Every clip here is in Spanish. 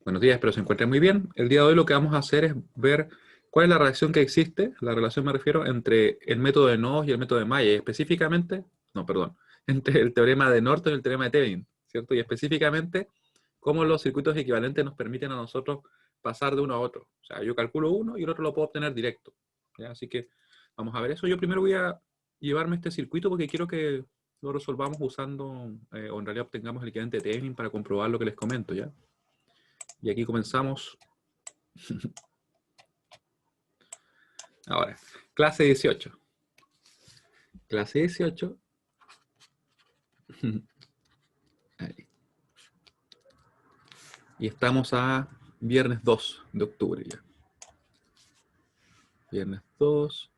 Buenos días, espero se encuentren muy bien. El día de hoy lo que vamos a hacer es ver cuál es la relación que existe, la relación me refiero, entre el método de Nodes y el método de Maya, y específicamente, no, perdón, entre el teorema de Norton y el teorema de Thevenin, ¿cierto? Y específicamente, cómo los circuitos equivalentes nos permiten a nosotros pasar de uno a otro. O sea, yo calculo uno y el otro lo puedo obtener directo, ¿ya? Así que vamos a ver eso. Yo primero voy a llevarme este circuito porque quiero que lo resolvamos usando, o en realidad obtengamos el equivalente de Thevenin para comprobar lo que les comento, ¿ya? Y aquí comenzamos. Ahora, clase 18. Clase 18. Ahí. Y estamos a viernes 2 de octubre ya. Viernes 2.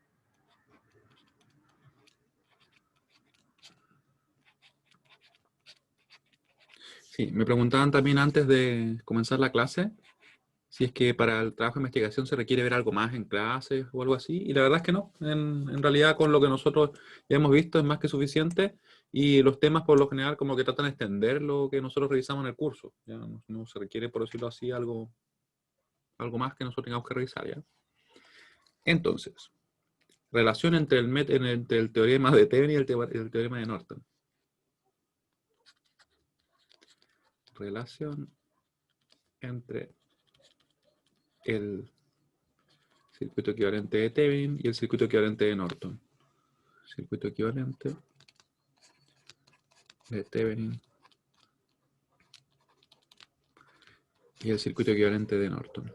Sí, me preguntaban también antes de comenzar la clase si es que para el trabajo de investigación se requiere ver algo más en clases o algo así. Y la verdad es que no. En realidad con lo que nosotros ya hemos visto es más que suficiente. Y los temas por lo general como que tratan de extender lo que nosotros revisamos en el curso. Ya no se requiere, por decirlo así, algo más que nosotros tengamos que revisar, ¿ya? Entonces, relación entre entre el teorema de Thevenin y el teorema de Norton. Relación entre el circuito equivalente de Thevenin y el circuito equivalente de Norton. Circuito equivalente de Thevenin y el circuito equivalente de Norton.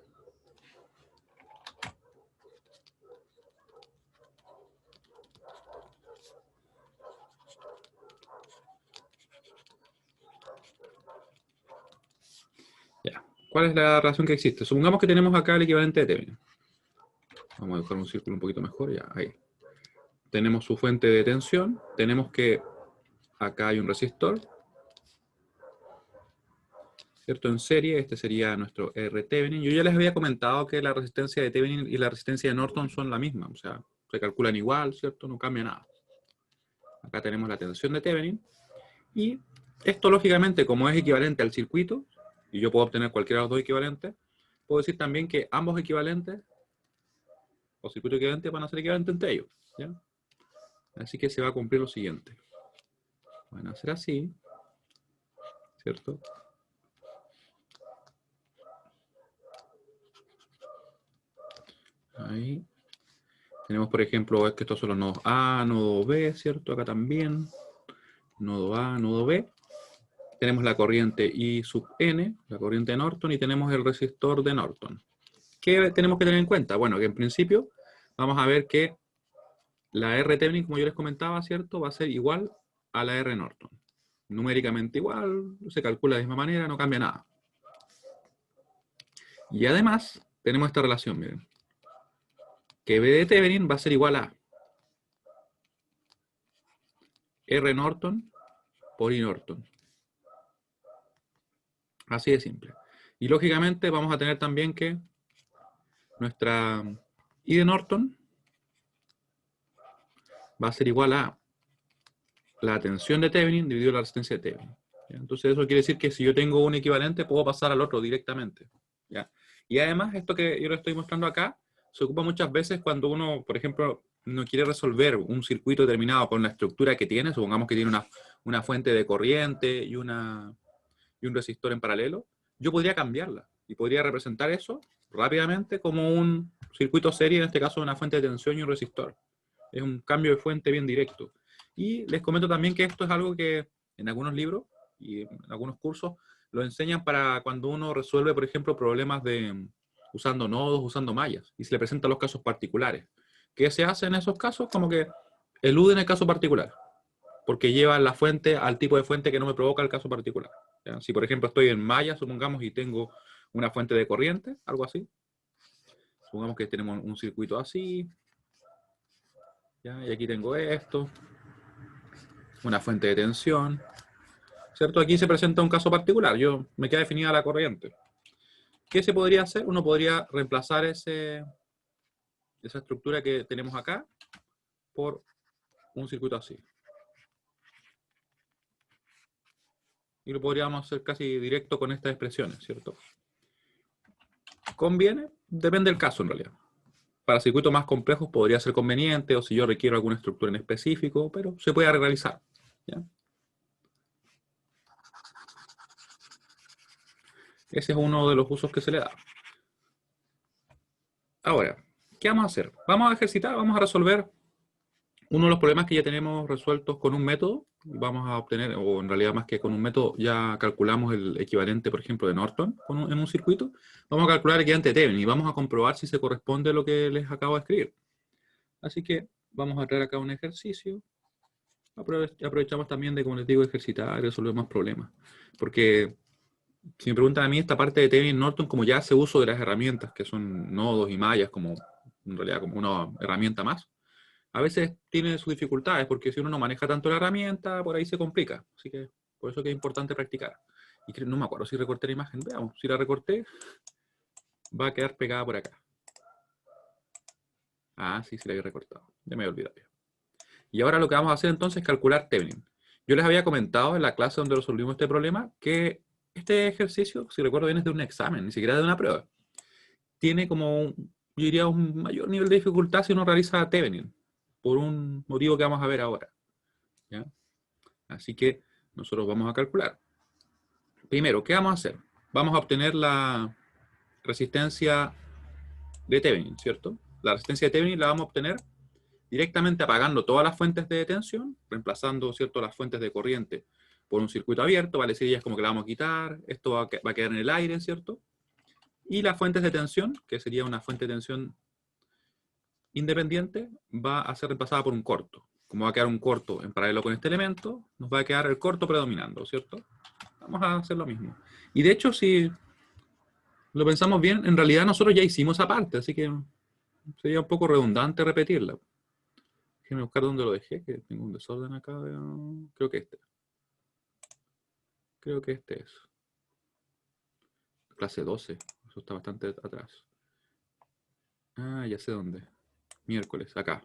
Ya. ¿Cuál es la relación que existe? Supongamos que tenemos acá el equivalente de Thevenin. Vamos a dibujar un círculo un poquito mejor, ya, ahí. Tenemos su fuente de tensión, tenemos que acá hay un resistor, ¿cierto? En serie, este sería nuestro R Thevenin. Yo ya les había comentado que la resistencia de Thevenin y la resistencia de Norton son la misma, o sea, se calculan igual, ¿cierto? No cambia nada. Acá tenemos la tensión de Thevenin. Y esto, lógicamente, como es equivalente al circuito, y yo puedo obtener cualquiera de los dos equivalentes, puedo decir también que ambos equivalentes, o circuitos equivalentes, van a ser equivalentes entre ellos, ¿ya? Así que se va a cumplir lo siguiente. Van a ser así, ¿cierto? Ahí. Tenemos, por ejemplo, es que estos son los nodos A, nodo B, ¿cierto? Acá también. Nodo A, nodo B. Tenemos la corriente I sub N, la corriente de Norton, y tenemos el resistor de Norton. ¿Qué tenemos que tener en cuenta? Bueno, que en principio vamos a ver que la R Thevenin, como yo les comentaba, ¿cierto? Va a ser igual a la R Norton. Numéricamente igual, se calcula de la misma manera, no cambia nada. Y además, tenemos esta relación, miren. Que B de Thevenin va a ser igual a R Norton por I Norton. Así de simple. Y lógicamente vamos a tener también que nuestra I de Norton va a ser igual a la tensión de Thevenin dividido la resistencia de Thevenin. ¿Ya? Entonces eso quiere decir que si yo tengo un equivalente puedo pasar al otro directamente. ¿Ya? Y además esto que yo le estoy mostrando acá se ocupa muchas veces cuando uno, por ejemplo, no quiere resolver un circuito determinado con la estructura que tiene, supongamos que tiene una fuente de corriente y un resistor en paralelo, yo podría cambiarla y podría representar eso rápidamente como un circuito serie, en este caso una fuente de tensión y un resistor. Es un cambio de fuente bien directo. Y les comento también que esto es algo que en algunos libros y en algunos cursos lo enseñan para cuando uno resuelve, por ejemplo, problemas de usando nodos, usando mallas, y se le presentan los casos particulares. ¿Qué se hace en esos casos? Como que eluden el caso particular, porque lleva la fuente al tipo de fuente que no me provoca el caso particular. ¿Ya? Si, por ejemplo, estoy en malla, supongamos, y tengo una fuente de corriente, algo así, supongamos que tenemos un circuito así, ¿ya? Y aquí tengo esto, una fuente de tensión, ¿cierto? Aquí se presenta un caso particular, me queda definida la corriente. ¿Qué se podría hacer? Uno podría reemplazar esa estructura que tenemos acá por un circuito así. Y lo podríamos hacer casi directo con estas expresiones, ¿cierto? ¿Conviene? Depende del caso en realidad. Para circuitos más complejos podría ser conveniente, o si yo requiero alguna estructura en específico, pero se puede realizar, ¿ya? Ese es uno de los usos que se le da. Ahora, ¿qué vamos a hacer? Vamos a ejercitar, vamos a resolver uno de los problemas que ya tenemos resueltos con un método. Vamos a obtener, o en realidad más que con un método, ya calculamos el equivalente, por ejemplo, de Norton en un circuito. Vamos a calcular el equivalente de Thevenin y vamos a comprobar si se corresponde a lo que les acabo de escribir. Así que vamos a traer acá un ejercicio. Aprovechamos también de, como les digo, ejercitar y resolver más problemas. Porque si me preguntan a mí, esta parte de Thevenin Norton, como ya hace uso de las herramientas, que son nodos y mallas, como en realidad como una herramienta más, a veces tiene sus dificultades, porque si uno no maneja tanto la herramienta, por ahí se complica. Así que por eso que es importante practicar. Y no me acuerdo si recorté la imagen. Veamos, si la recorté, va a quedar pegada por acá. Ah, sí, sí la había recortado. Ya me había olvidado. Y ahora lo que vamos a hacer entonces es calcular Thevenin. Yo les había comentado en la clase donde resolvimos este problema que este ejercicio, si recuerdo bien, es de un examen, ni siquiera de una prueba. Tiene como, yo diría, un mayor nivel de dificultad si uno realiza Thevenin, por un motivo que vamos a ver ahora, ¿ya? Así que nosotros vamos a calcular. Primero, ¿qué vamos a hacer? Vamos a obtener la resistencia de Thevenin, ¿cierto? La resistencia de Thevenin la vamos a obtener directamente apagando todas las fuentes de tensión, reemplazando, ¿cierto?, las fuentes de corriente por un circuito abierto, vale decir, ya es como que la vamos a quitar, esto va a quedar en el aire, ¿cierto? Y las fuentes de tensión, que sería una fuente de tensión independiente, va a ser reemplazada por un corto. Como va a quedar un corto en paralelo con este elemento, nos va a quedar el corto predominando, ¿cierto? Vamos a hacer lo mismo. Y de hecho, si lo pensamos bien, en realidad nosotros ya hicimos esa parte, así que sería un poco redundante repetirla. Déjenme buscar dónde lo dejé, que tengo un desorden acá. Creo que este. Creo que este es. Clase 12. Eso está bastante atrás. Ah, ya sé dónde. Miércoles, acá.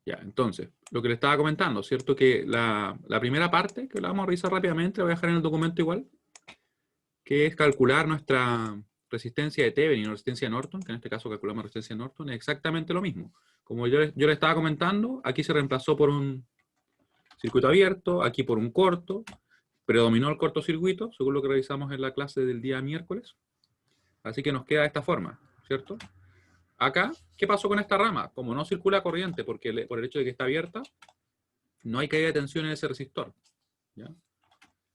Ya, entonces, lo que le estaba comentando, ¿cierto? Que la primera parte, que la vamos a revisar rápidamente, la voy a dejar en el documento igual, que es calcular nuestra resistencia de Thevenin o resistencia de Norton, que en este caso calculamos resistencia de Norton, es exactamente lo mismo. Como yo le estaba comentando, aquí se reemplazó por un circuito abierto, aquí por un corto, predominó el cortocircuito, según lo que revisamos en la clase del día miércoles. Así que nos queda de esta forma, ¿cierto? Acá, ¿qué pasó con esta rama? Como no circula corriente porque por el hecho de que está abierta, no hay caída de tensión en ese resistor, ¿ya?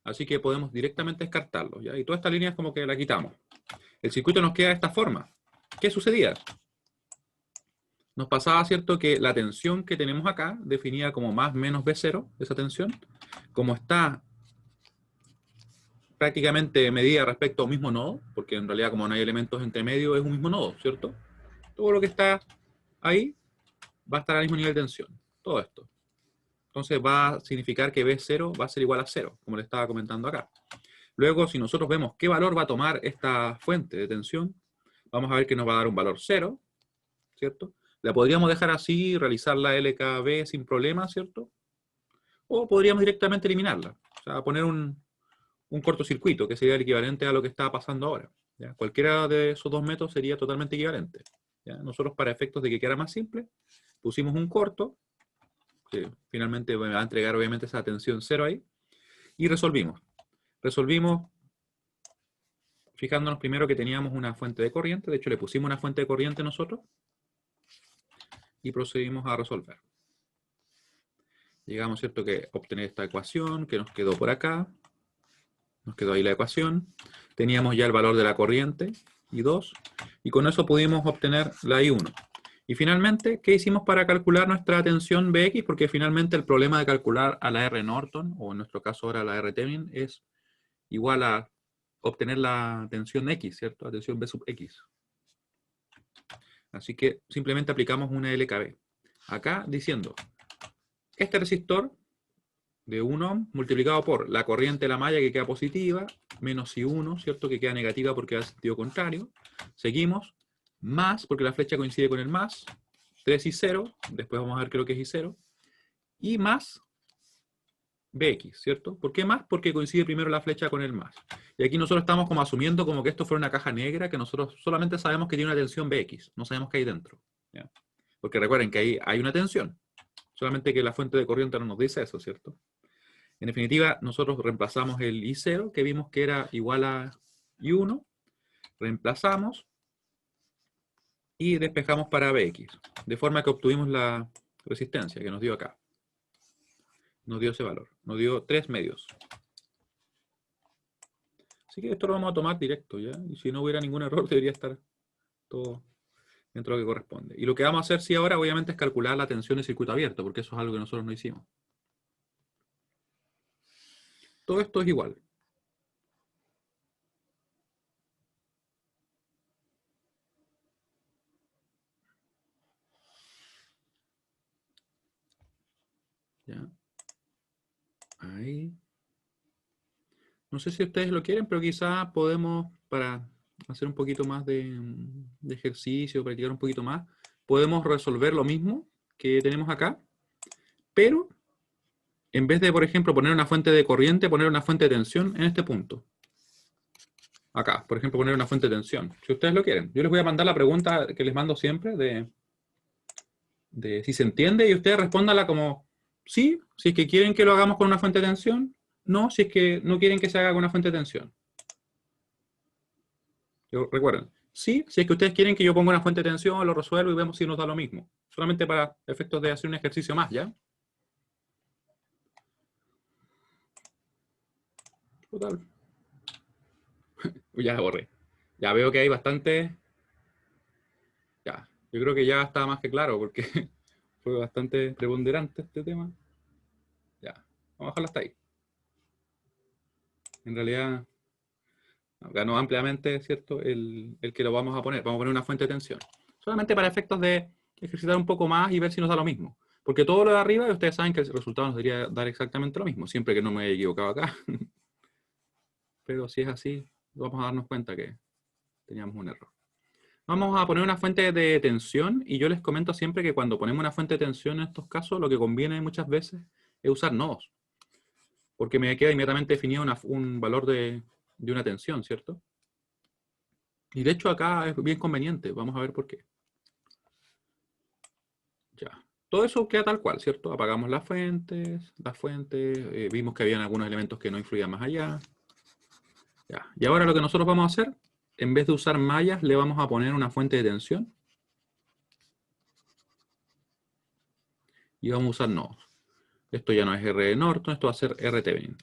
Así que podemos directamente descartarlo, ¿ya? Y toda esta línea es como que la quitamos. El circuito nos queda de esta forma. ¿Qué sucedía? Nos pasaba, ¿cierto?, que la tensión que tenemos acá, definida como más menos B0, esa tensión, como está prácticamente medida respecto a un mismo nodo, porque en realidad como no hay elementos entre medio es un mismo nodo, ¿cierto? Todo lo que está ahí va a estar al mismo nivel de tensión, todo esto. Entonces va a significar que B0 va a ser igual a 0, como le estaba comentando acá. Luego, si nosotros vemos qué valor va a tomar esta fuente de tensión, vamos a ver que nos va a dar un valor 0, ¿cierto? La podríamos dejar así, realizar la LKB sin problema, ¿cierto? O podríamos directamente eliminarla, o sea, poner un cortocircuito, que sería el equivalente a lo que está pasando ahora, ¿ya? Cualquiera de esos dos métodos sería totalmente equivalente, ¿ya? Nosotros, para efectos de que quedara más simple, pusimos un corto, que finalmente me va a entregar obviamente esa tensión 0 ahí, y resolvimos. Resolvimos fijándonos primero que teníamos una fuente de corriente, de hecho le pusimos una fuente de corriente nosotros, y procedimos a resolver. Llegamos, ¿cierto?, que obtener esta ecuación, que nos quedó por acá, nos quedó ahí la ecuación, teníamos ya el valor de la corriente, I2, y con eso pudimos obtener la I1. Y finalmente, ¿qué hicimos para calcular nuestra tensión Bx? Porque finalmente el problema de calcular a la R Norton, o en nuestro caso ahora la R Thevenin, es igual a obtener la tensión X, ¿cierto? La tensión B sub X. Así que simplemente aplicamos una LKB. Acá diciendo, este resistor de 1 ohm multiplicado por la corriente de la malla que queda positiva, menos I1, ¿cierto?, que queda negativa porque va en sentido contrario. Seguimos, más, porque la flecha coincide con el más, 3I0, después vamos a ver qué es lo que es I0, y más BX, ¿cierto? ¿Por qué más? Porque coincide primero la flecha con el más. Y aquí nosotros estamos como asumiendo como que esto fuera una caja negra, que nosotros solamente sabemos que tiene una tensión Bx, no sabemos qué hay dentro. ¿Ya? Porque recuerden que ahí hay una tensión, solamente que la fuente de corriente no nos dice eso, ¿cierto? En definitiva, nosotros reemplazamos el I0, que vimos que era igual a I1, reemplazamos y despejamos para Bx, de forma que obtuvimos la resistencia que nos dio acá. Nos dio ese valor, nos dio 3 medios. Así que esto lo vamos a tomar directo, ¿ya? Y si no hubiera ningún error, debería estar todo dentro de lo que corresponde. Y lo que vamos a hacer, sí, ahora, obviamente, es calcular la tensión de circuito abierto, porque eso es algo que nosotros no hicimos. Todo esto es igual. ¿Ya? Ahí. No sé si ustedes lo quieren, pero quizás podemos, para hacer un poquito más de ejercicio, practicar un poquito más, podemos resolver lo mismo que tenemos acá, pero en vez de, por ejemplo, poner una fuente de corriente, poner una fuente de tensión en este punto. Acá, por ejemplo, poner una fuente de tensión, si ustedes lo quieren. Yo les voy a mandar la pregunta que les mando siempre de si se entiende y ustedes respóndanla como sí, si es que quieren que lo hagamos con una fuente de tensión, no, si es que no quieren que se haga con una fuente de tensión. Recuerden, sí, si es que ustedes quieren que yo ponga una fuente de tensión, lo resuelvo y vemos si nos da lo mismo. Solamente para efectos de hacer un ejercicio más, ¿ya? Total. Ya borré. Ya veo que hay bastante. Ya, yo creo que ya está más que claro porque fue bastante preponderante este tema. Ya, vamos a dejarlo hasta ahí. En realidad, ganó ampliamente, ¿cierto? El que lo vamos a poner. Vamos a poner una fuente de tensión. Solamente para efectos de ejercitar un poco más y ver si nos da lo mismo. Porque todo lo de arriba, ustedes saben que el resultado nos debería dar exactamente lo mismo, siempre que no me haya equivocado acá. Pero si es así, vamos a darnos cuenta que teníamos un error. Vamos a poner una fuente de tensión y yo les comento siempre que cuando ponemos una fuente de tensión en estos casos, lo que conviene muchas veces es usar nodos. Porque me queda inmediatamente definido un valor de una tensión, ¿cierto? Y de hecho acá es bien conveniente. Vamos a ver por qué. Ya. Todo eso queda tal cual, ¿cierto? Apagamos las fuentes, vimos que habían algunos elementos que no influían más allá. Ya. Y ahora lo que nosotros vamos a hacer, en vez de usar mallas, le vamos a poner una fuente de tensión. Y vamos a usar nodos. Esto ya no es R Norton, esto va a ser R Thevenin.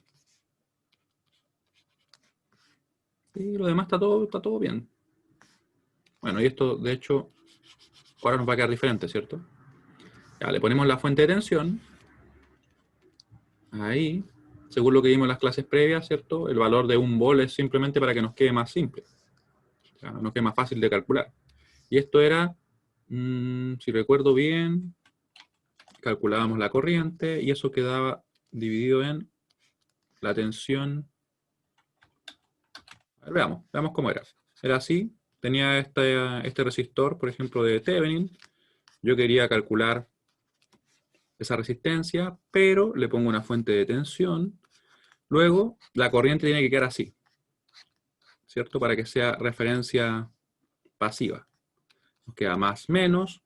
Y lo demás está todo bien. Bueno, y esto, de hecho, ahora nos va a quedar diferente, ¿cierto? Ya, le ponemos la fuente de tensión. Ahí. Según lo que vimos en las clases previas, ¿cierto? El valor de 1 volt es simplemente para que nos quede más simple. O sea, nos quede más fácil de calcular. Y esto era, si recuerdo bien, calculábamos la corriente y eso quedaba dividido en la tensión. A ver, veamos cómo era. Era así, tenía este resistor, por ejemplo, de Thevenin. Yo quería calcular esa resistencia, pero le pongo una fuente de tensión. Luego, la corriente tiene que quedar así, ¿cierto? Para que sea referencia pasiva. Nos queda más, menos.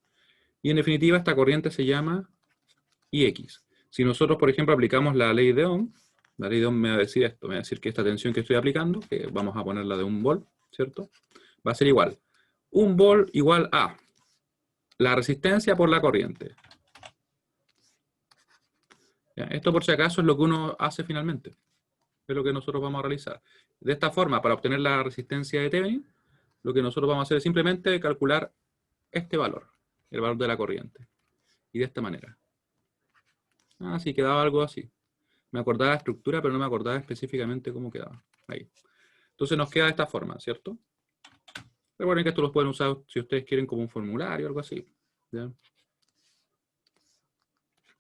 Y en definitiva, esta corriente se llama IX. Si nosotros, por ejemplo, aplicamos la ley de Ohm, la ley de Ohm me va a decir esto, me va a decir que esta tensión que estoy aplicando, que vamos a ponerla de 1 volt, ¿cierto? Va a ser igual. 1 volt igual a la resistencia por la corriente. ¿Ya? Esto por si acaso es lo que uno hace finalmente. Es lo que nosotros vamos a realizar. De esta forma, para obtener la resistencia de Thevenin, lo que nosotros vamos a hacer es simplemente calcular este valor, el valor de la corriente. Y de esta manera. Ah, sí, quedaba algo así. Me acordaba la estructura, pero no me acordaba específicamente cómo quedaba. Ahí. Entonces nos queda de esta forma, ¿cierto? Recuerden que esto lo pueden usar si ustedes quieren como un formulario o algo así. ¿Ya?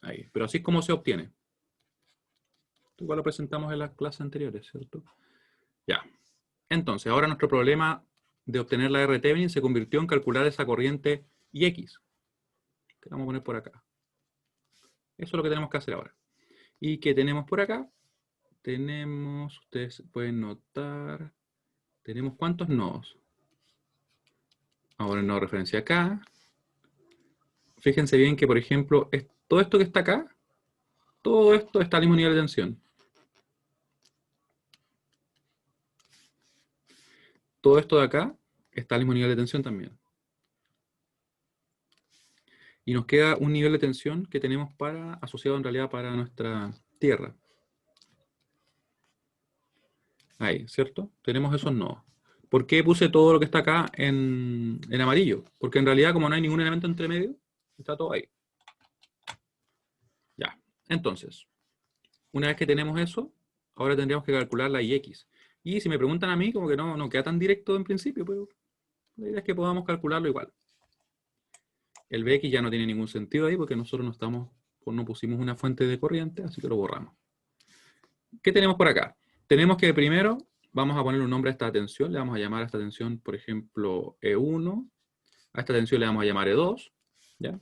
Ahí. Pero así es como se obtiene. Igual lo presentamos en las clases anteriores, ¿cierto? Ya. Entonces, ahora nuestro problema de obtener la R Thevenin se convirtió en calcular esa corriente IX. Que vamos a poner por acá. Eso es lo que tenemos que hacer ahora. ¿Y qué tenemos por acá? tenemos, ustedes pueden notar, tenemos ¿cuántos nodos? Ahora el nodo de referencia acá. Fíjense bien que, por ejemplo, todo esto que está acá, todo esto está al mismo nivel de tensión. Todo esto de acá está al mismo nivel de tensión también. Y nos queda un nivel de tensión que tenemos asociado en realidad para nuestra Tierra. Ahí, ¿cierto? Tenemos esos nodos. ¿Por qué puse todo lo que está acá en amarillo? Porque en realidad, como no hay ningún elemento entre medio, está todo ahí. Ya. Entonces, una vez que tenemos eso, ahora tendríamos que calcular la IX. Y si me preguntan a mí, como que no queda tan directo en principio, pero la idea es que podamos calcularlo igual. El BX ya no tiene ningún sentido ahí porque nosotros no pusimos una fuente de corriente, así que lo borramos. ¿Qué tenemos por acá? Tenemos que primero vamos a poner un nombre a esta tensión. Le vamos a llamar a esta tensión, por ejemplo, E1. A esta tensión le vamos a llamar E2. ¿Ya?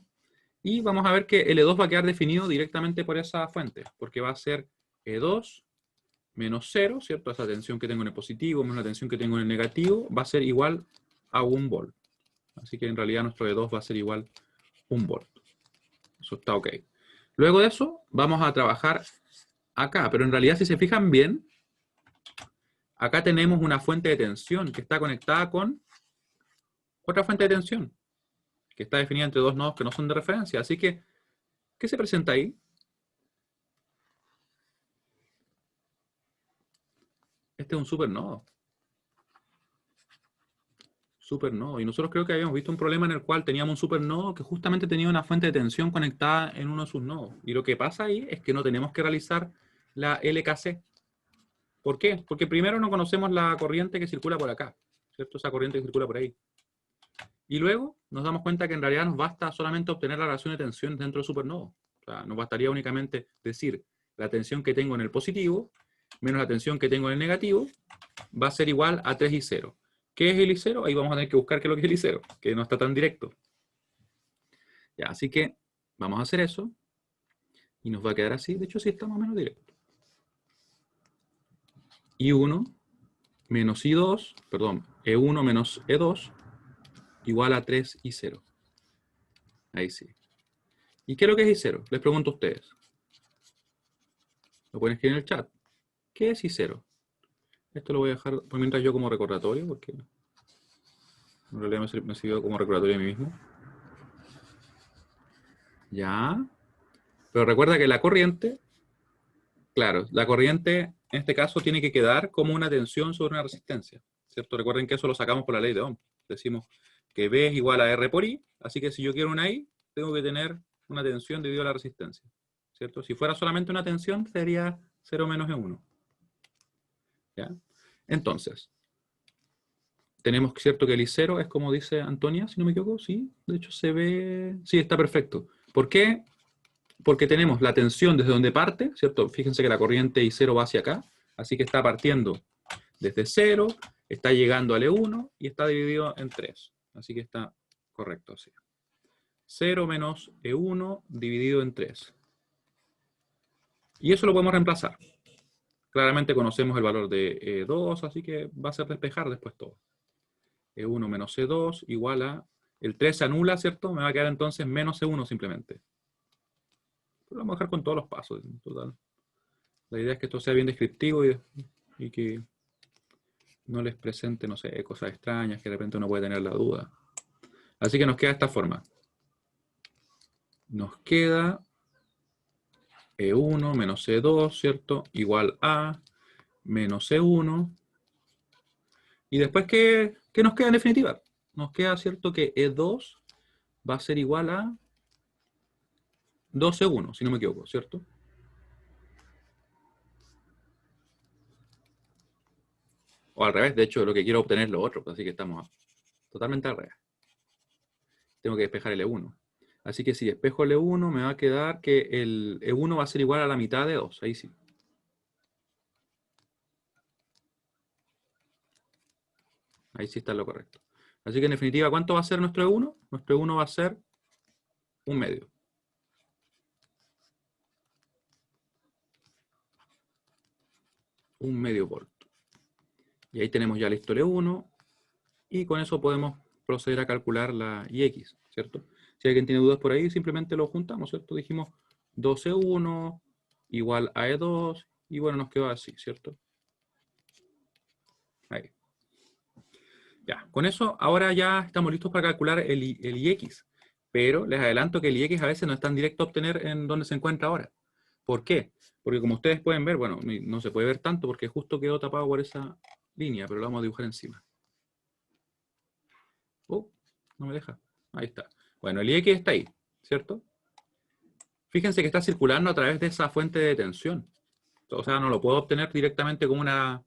Y vamos a ver que el E2 va a quedar definido directamente por esa fuente, porque va a ser E2 menos 0, ¿cierto? Esa tensión que tengo en el positivo menos la tensión que tengo en el negativo va a ser igual a 1 volt. Así que en realidad nuestro E2 va a ser igual a 1 volt. Eso está ok. Luego de eso, vamos a trabajar acá. Pero en realidad, si se fijan bien, acá tenemos una fuente de tensión que está conectada con otra fuente de tensión, que está definida entre dos nodos que no son de referencia. Así que, ¿qué se presenta ahí? Este es un supernodo. Supernodo. Y nosotros creo que habíamos visto un problema en el cual teníamos un supernodo que justamente tenía una fuente de tensión conectada en uno de sus nodos. Y lo que pasa ahí es que no tenemos que realizar la LKC. ¿Por qué? Porque primero no conocemos la corriente que circula por acá, ¿cierto? Esa corriente que circula por ahí. Y luego nos damos cuenta que en realidad nos basta solamente obtener la relación de tensión dentro del supernodo. O sea, nos bastaría únicamente decir la tensión que tengo en el positivo menos la tensión que tengo en el negativo va a ser igual a 3 y 0. ¿Qué es el I0? Ahí vamos a tener que buscar qué es lo que es el I0, que no está tan directo. Ya, así que vamos a hacer eso y nos va a quedar así. De hecho, sí está más o menos directo. I1 menos I2, perdón, E1 menos E2 igual a 3 y 0. Ahí sí. ¿Y qué es lo que es I0? Les pregunto a ustedes. Lo pueden escribir en el chat. ¿Qué es I0? Esto lo voy a dejar por mientras yo como recordatorio, porque en realidad me sirvió como recordatorio a mí mismo. Ya. Pero recuerda que la corriente, claro, la corriente en este caso tiene que quedar como una tensión sobre una resistencia, ¿cierto? Recuerden que eso lo sacamos por la ley de Ohm. Decimos que B es igual a R por I, así que si yo quiero una I, tengo que tener una tensión dividido a la resistencia, ¿cierto? Si fuera solamente una tensión, sería 0 menos E1. ¿Ya? Entonces, tenemos cierto que el I0 es como dice Antonia, si no me equivoco, sí, de hecho se ve, sí, está perfecto. ¿Por qué? Porque tenemos la tensión desde donde parte, ¿cierto? Fíjense que la corriente I0 va hacia acá, así que está partiendo desde 0, está llegando al E1 y está dividido en 3. Así que está correcto así. 0 menos E1 dividido en 3. Y eso lo podemos reemplazar. Claramente conocemos el valor de E2, así que va a ser despejar después todo. E1 menos E2 igual a... El 3 se anula, ¿cierto? Me va a quedar entonces menos E1 simplemente. Pero lo vamos a dejar con todos los pasos, en total. La idea es que esto sea bien descriptivo y que no les presente, no sé, cosas extrañas que de repente uno puede tener la duda. Así que nos queda esta forma. Nos queda E1 menos E2, ¿cierto? Igual a menos E1. Y después, ¿qué nos queda en definitiva? Nos queda, ¿cierto? Que E2 va a ser igual a 2E1, si no me equivoco, ¿cierto? O al revés, de hecho, lo que quiero obtener es lo otro, así que estamos totalmente al revés. Tengo que despejar el E1. Así que si despejo el E1, me va a quedar que el E1 va a ser igual a la mitad de 2. Ahí sí. Ahí sí está lo correcto. Así que en definitiva, ¿cuánto va a ser nuestro E1? Nuestro E1 va a ser 1/2. un medio volt. Y ahí tenemos ya listo el E1, y con eso podemos proceder a calcular la IX, ¿cierto? Si alguien tiene dudas por ahí, simplemente lo juntamos, ¿cierto? Dijimos 2E1 igual a E2, y bueno, nos quedó así, ¿cierto? Ahí. Ya, con eso ahora ya estamos listos para calcular el IX, pero les adelanto que el IX a veces no es tan directo a obtener en donde se encuentra ahora. ¿Por qué? Porque como ustedes pueden ver, bueno, no se puede ver tanto porque justo quedó tapado por esa línea, pero lo vamos a dibujar encima. Oh, no me deja. Ahí está. Bueno, el IX está ahí, ¿cierto? Fíjense que está circulando a través de esa fuente de tensión. O sea, no lo puedo obtener directamente como una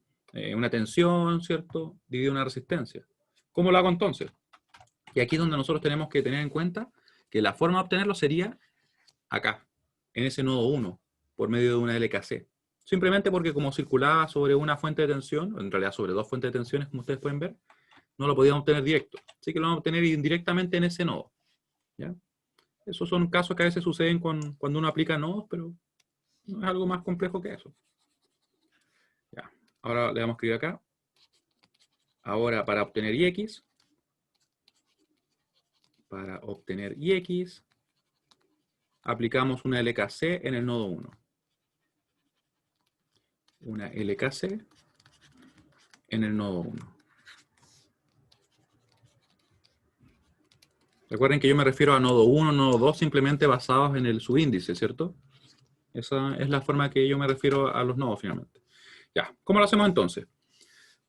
tensión, ¿cierto? Dividido una resistencia. ¿Cómo lo hago entonces? Y aquí es donde nosotros tenemos que tener en cuenta que la forma de obtenerlo sería acá, en ese nodo 1, por medio de una LKC. Simplemente porque como circulaba sobre una fuente de tensión, en realidad sobre dos fuentes de tensiones, como ustedes pueden ver, no lo podíamos obtener directo. Así que lo vamos a obtener indirectamente en ese nodo. ¿Ya? Esos son casos que a veces suceden cuando uno aplica nodos, pero no es algo más complejo que eso. Ya. Ahora le vamos a escribir acá. Ahora para obtener IX, aplicamos una LKC en el nodo 1. Una LKC en el nodo 1. Recuerden que yo me refiero a nodo 1, nodo 2, simplemente basados en el subíndice, ¿cierto? Esa es la forma que yo me refiero a los nodos finalmente. Ya, ¿cómo lo hacemos entonces?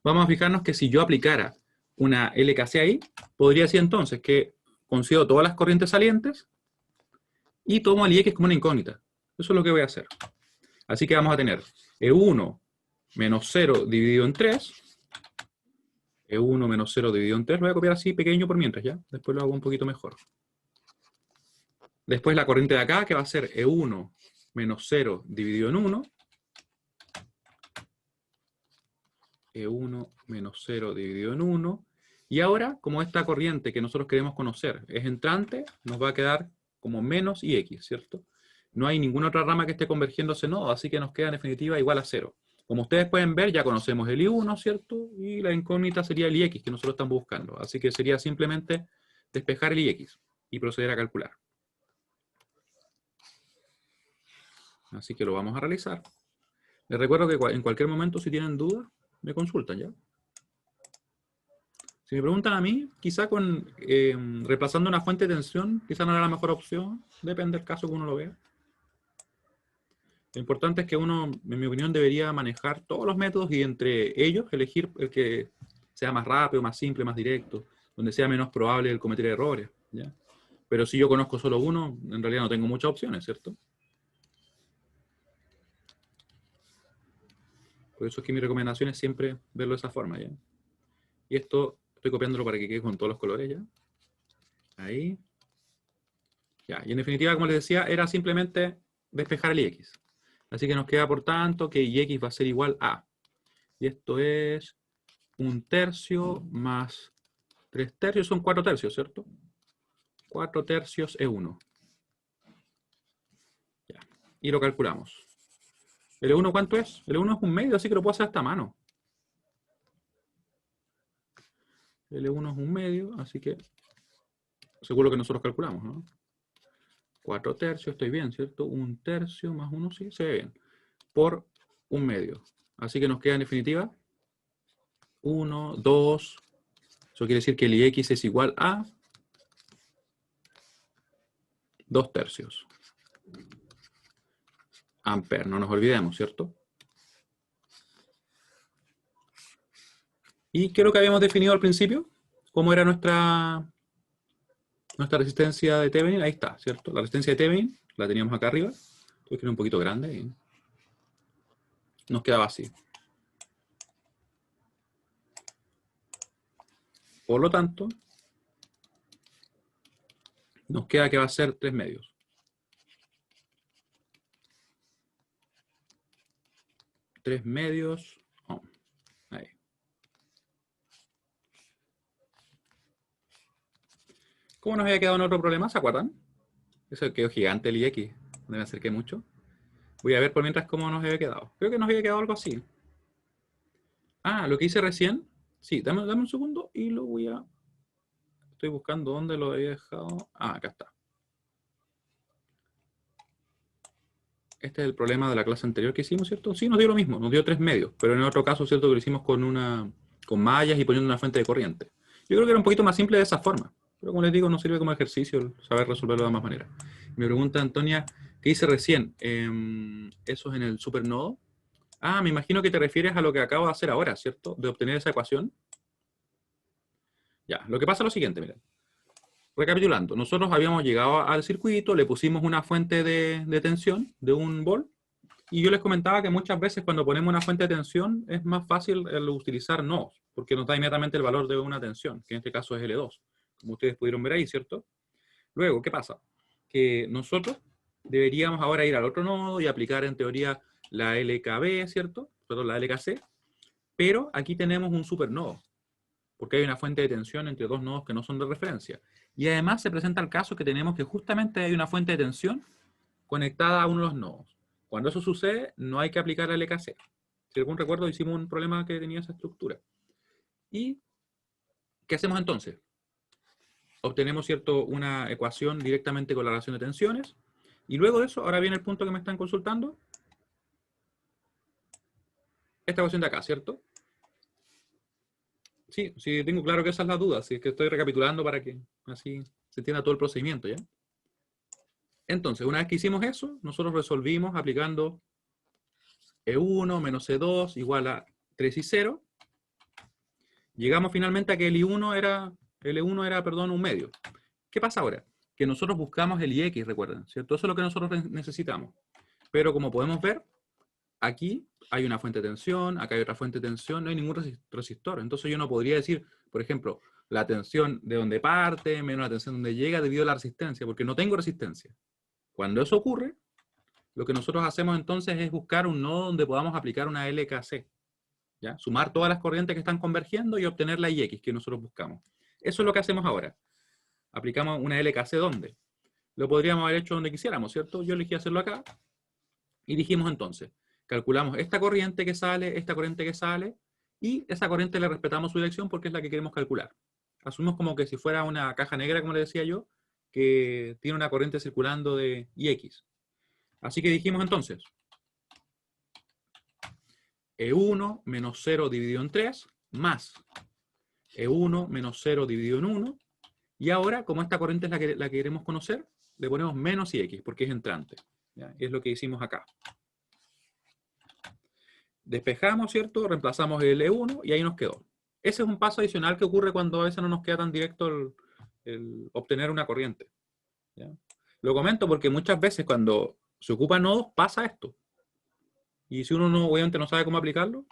Vamos a fijarnos que si yo aplicara una LKC ahí, podría decir entonces que considero todas las corrientes salientes y tomo el IX como una incógnita. Eso es lo que voy a hacer. Así que vamos a tener E1 menos 0 dividido en 3. E1 menos 0 dividido en 3. Lo voy a copiar así pequeño por mientras, ¿ya? Después lo hago un poquito mejor. Después la corriente de acá, que va a ser E1 menos 0 dividido en 1. E1 menos 0 dividido en 1. Y ahora, como esta corriente que nosotros queremos conocer es entrante, nos va a quedar como menos IX, ¿cierto? No hay ninguna otra rama que esté convergiendo a ese nodo, así que nos queda en definitiva igual a 0. Como ustedes pueden ver, ya conocemos el I1, ¿cierto? Y la incógnita sería el IX que nosotros estamos buscando. Así que sería simplemente despejar el IX y proceder a calcular. Así que lo vamos a realizar. Les recuerdo que en cualquier momento, si tienen dudas, me consultan, ¿ya? Si me preguntan a mí, quizá reemplazando una fuente de tensión, quizá no era la mejor opción. Depende del caso que uno lo vea. Lo importante es que uno, en mi opinión, debería manejar todos los métodos y entre ellos elegir el que sea más rápido, más simple, más directo, donde sea menos probable el cometer errores, ¿ya? Pero si yo conozco solo uno, en realidad no tengo muchas opciones, ¿cierto? Por eso es que mi recomendación es siempre verlo de esa forma, ¿ya? Y esto estoy copiándolo para que quede con todos los colores, ¿ya? Ahí. Ya, y en definitiva, como les decía, era simplemente despejar el IX. Así que nos queda, por tanto, que IX va a ser igual a. Y esto es 1/3 más 3/3, son 4/3, ¿cierto? 4/3 E1. Ya. Y lo calculamos. ¿El E1 cuánto es? El E1 es 1/2, así que lo puedo hacer hasta a mano. El E1 es 1/2, así que seguro que nosotros calculamos, ¿no? 4/3, estoy bien, ¿cierto? 1/3 más 1, sí, se ve bien. Por 1/2. Así que nos queda en definitiva 1, 2. Eso quiere decir que el IX es igual a 2/3 amperes, no nos olvidemos, ¿cierto? ¿Y qué es lo que habíamos definido al principio? ¿Cómo era nuestra resistencia de Thevenin? Ahí está, ¿cierto? La resistencia de Thevenin la teníamos acá arriba. Estoy escribiendo un poquito grande y nos quedaba así. Por lo tanto, nos queda que va a ser 3/2. 3/2. Oh, ahí. ¿Cómo nos había quedado en otro problema? ¿Se acuerdan? Eso quedó gigante el IX. Me acerqué mucho. Voy a ver por mientras cómo nos había quedado. Creo que nos había quedado algo así. Ah, lo que hice recién. Sí, dame un segundo y lo voy a... Estoy buscando dónde lo había dejado. Ah, acá está. Este es el problema de la clase anterior que hicimos, ¿cierto? Sí, nos dio lo mismo, nos dio 3 medios, pero en otro caso, ¿cierto? Que lo hicimos con mallas y poniendo una fuente de corriente. Yo creo que era un poquito más simple de esa forma, pero como les digo, nos sirve como ejercicio el saber resolverlo de ambas maneras. Me pregunta Antonia, ¿qué hice recién? ¿Eso es en el supernodo? Ah, me imagino que te refieres a lo que acabo de hacer ahora, ¿cierto? De obtener esa ecuación. Ya, lo que pasa es lo siguiente, miren. Recapitulando, nosotros habíamos llegado al circuito, le pusimos una fuente de tensión de 1 volt. Y yo les comentaba que muchas veces cuando ponemos una fuente de tensión es más fácil el utilizar nodos, porque nos da inmediatamente el valor de una tensión, que en este caso es L2, como ustedes pudieron ver ahí, ¿cierto? Luego, ¿qué pasa? Que nosotros deberíamos ahora ir al otro nodo y aplicar en teoría la LKB, ¿cierto? Perdón, la LKC, pero aquí tenemos un supernodo, porque hay una fuente de tensión entre 2 nodos que no son de referencia. Y además se presenta el caso que tenemos que justamente hay una fuente de tensión conectada a uno de los nodos. Cuando eso sucede, no hay que aplicar la LKC. Si algún recuerdo, hicimos un problema que tenía esa estructura. ¿Y qué hacemos entonces? Obtenemos, ¿cierto?, una ecuación directamente con la relación de tensiones. Y luego de eso, ahora viene el punto que me están consultando. Esta ecuación de acá, ¿cierto? Sí, sí, tengo claro que esa es la duda. Así que estoy recapitulando para que así se entienda todo el procedimiento, ¿ya? Entonces, una vez que hicimos eso, nosotros resolvimos aplicando E1 menos E2 igual a 3 y 0. Llegamos finalmente a que el I1 era, L1 era, perdón, 1/2. ¿Qué pasa ahora? Que nosotros buscamos el IX, recuerden, ¿cierto? Eso es lo que nosotros necesitamos. Pero como podemos ver, aquí hay una fuente de tensión, acá hay otra fuente de tensión, no hay ningún resistor. Entonces yo no podría decir, por ejemplo, la tensión de donde parte menos la tensión de donde llega debido a la resistencia, porque no tengo resistencia. Cuando eso ocurre, lo que nosotros hacemos entonces es buscar un nodo donde podamos aplicar una LKC. ¿Ya? Sumar todas las corrientes que están convergiendo y obtener la IX que nosotros buscamos. Eso es lo que hacemos ahora. Aplicamos una LKC ¿dónde? Lo podríamos haber hecho donde quisiéramos, ¿cierto? Yo elegí hacerlo acá. Y dijimos entonces, calculamos esta corriente que sale, y esa corriente le respetamos su dirección porque es la que queremos calcular. Asumimos como que si fuera una caja negra, como le decía yo, que tiene una corriente circulando de IX. Así que dijimos entonces, E1 menos 0 dividido en 3, más E1 menos 0 dividido en 1. Y ahora, como esta corriente es la que queremos conocer, le ponemos menos IX, porque es entrante. ¿Ya? Es lo que hicimos acá. Despejamos, ¿cierto? Reemplazamos el E1 y ahí nos quedó. Ese es un paso adicional que ocurre cuando a veces no nos queda tan directo el obtener una corriente. ¿Ya? Lo comento porque muchas veces cuando se ocupan nodos pasa esto. Y si uno no, obviamente no sabe cómo aplicarlo,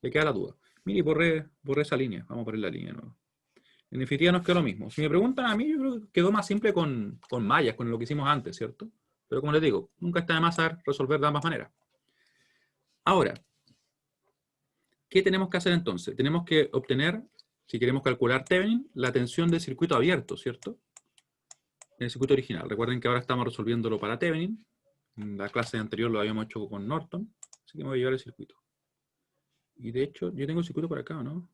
le queda la duda. Mire, borré esa línea. Vamos a poner la línea nueva. En definitiva nos quedó lo mismo. Si me preguntan a mí, yo creo que quedó más simple con mallas, con lo que hicimos antes, ¿cierto? Pero como les digo, nunca está de más saber resolver de ambas maneras. Ahora, ¿qué tenemos que hacer entonces? Tenemos que obtener, si queremos calcular Thevenin, la tensión del circuito abierto, ¿cierto? En el circuito original. Recuerden que ahora estamos resolviéndolo para Thevenin. En la clase anterior lo habíamos hecho con Norton. Así que me voy a llevar el circuito. Y de hecho, yo tengo el circuito por acá, ¿no?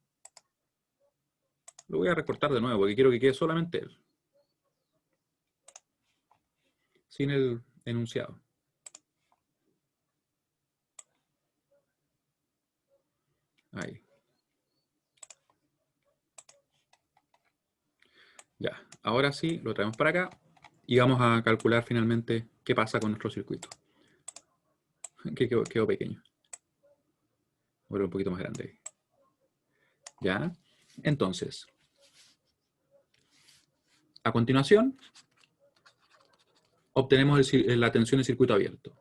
Lo voy a recortar de nuevo porque quiero que quede solamente él. Sin el enunciado. Ahí. Ya, ahora sí, lo traemos para acá y vamos a calcular finalmente qué pasa con nuestro circuito. Que quedó pequeño. Voy a un poquito más grande ahí. Ya, entonces, a continuación, obtenemos la tensión del circuito abierto.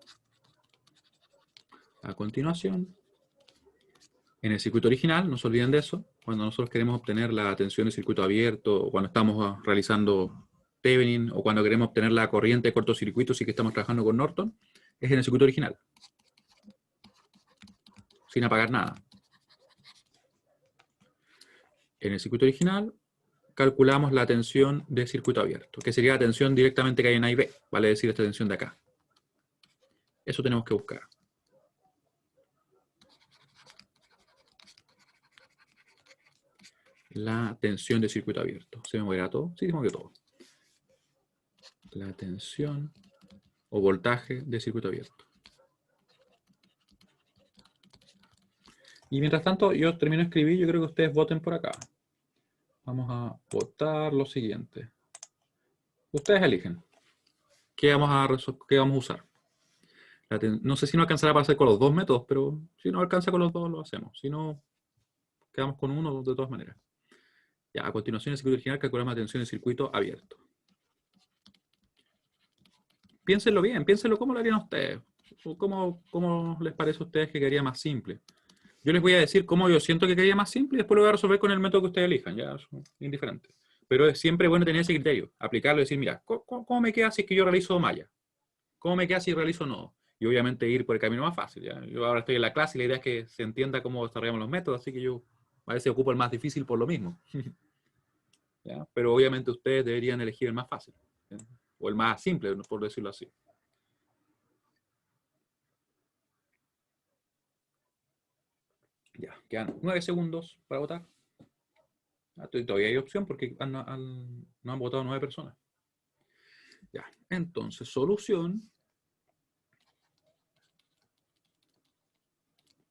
A continuación, en el circuito original, no se olviden de eso, cuando nosotros queremos obtener la tensión del circuito abierto, o cuando estamos realizando Thevenin, o cuando queremos obtener la corriente de cortocircuito, si que estamos trabajando con Norton, es en el circuito original, sin apagar nada. En el circuito original, calculamos la tensión del circuito abierto, que sería la tensión directamente que hay en A y B, vale decir esta tensión de acá. Eso tenemos que buscar. la tensión de circuito abierto. ¿Se me moverá todo? Sí, se movió todo. La tensión o voltaje de circuito abierto. Y mientras tanto, yo termino de escribir, yo creo que ustedes voten por acá. Vamos a votar lo siguiente. Ustedes eligen. ¿Qué vamos a usar? No sé si nos alcanzará para hacer con los dos métodos, pero si no alcanza con los dos, lo hacemos. Si no, quedamos con uno de todas maneras. Ya, a continuación, el circuito original calculamos la tensión del circuito abierto. Piénsenlo bien, piénsenlo cómo lo harían ustedes. O cómo les parece a ustedes que quedaría más simple. Yo les voy a decir cómo yo siento que quedaría más simple y después lo voy a resolver con el método que ustedes elijan. Ya, es indiferente. Pero es siempre bueno tener ese criterio. Aplicarlo y decir, mira, ¿cómo me queda si es que yo realizo malla? ¿Cómo me queda si realizo nodo? Y obviamente ir por el camino más fácil. ¿Ya? Yo ahora estoy en la clase y la idea es que se entienda cómo desarrollamos los métodos, así que yo a veces ocupo el más difícil por lo mismo. ¿Ya? Pero obviamente ustedes deberían elegir el más fácil. ¿Ya? O el más simple, por decirlo así. Ya, quedan 9 segundos para votar. Todavía hay opción porque no han votado 9 personas. Ya, entonces, solución.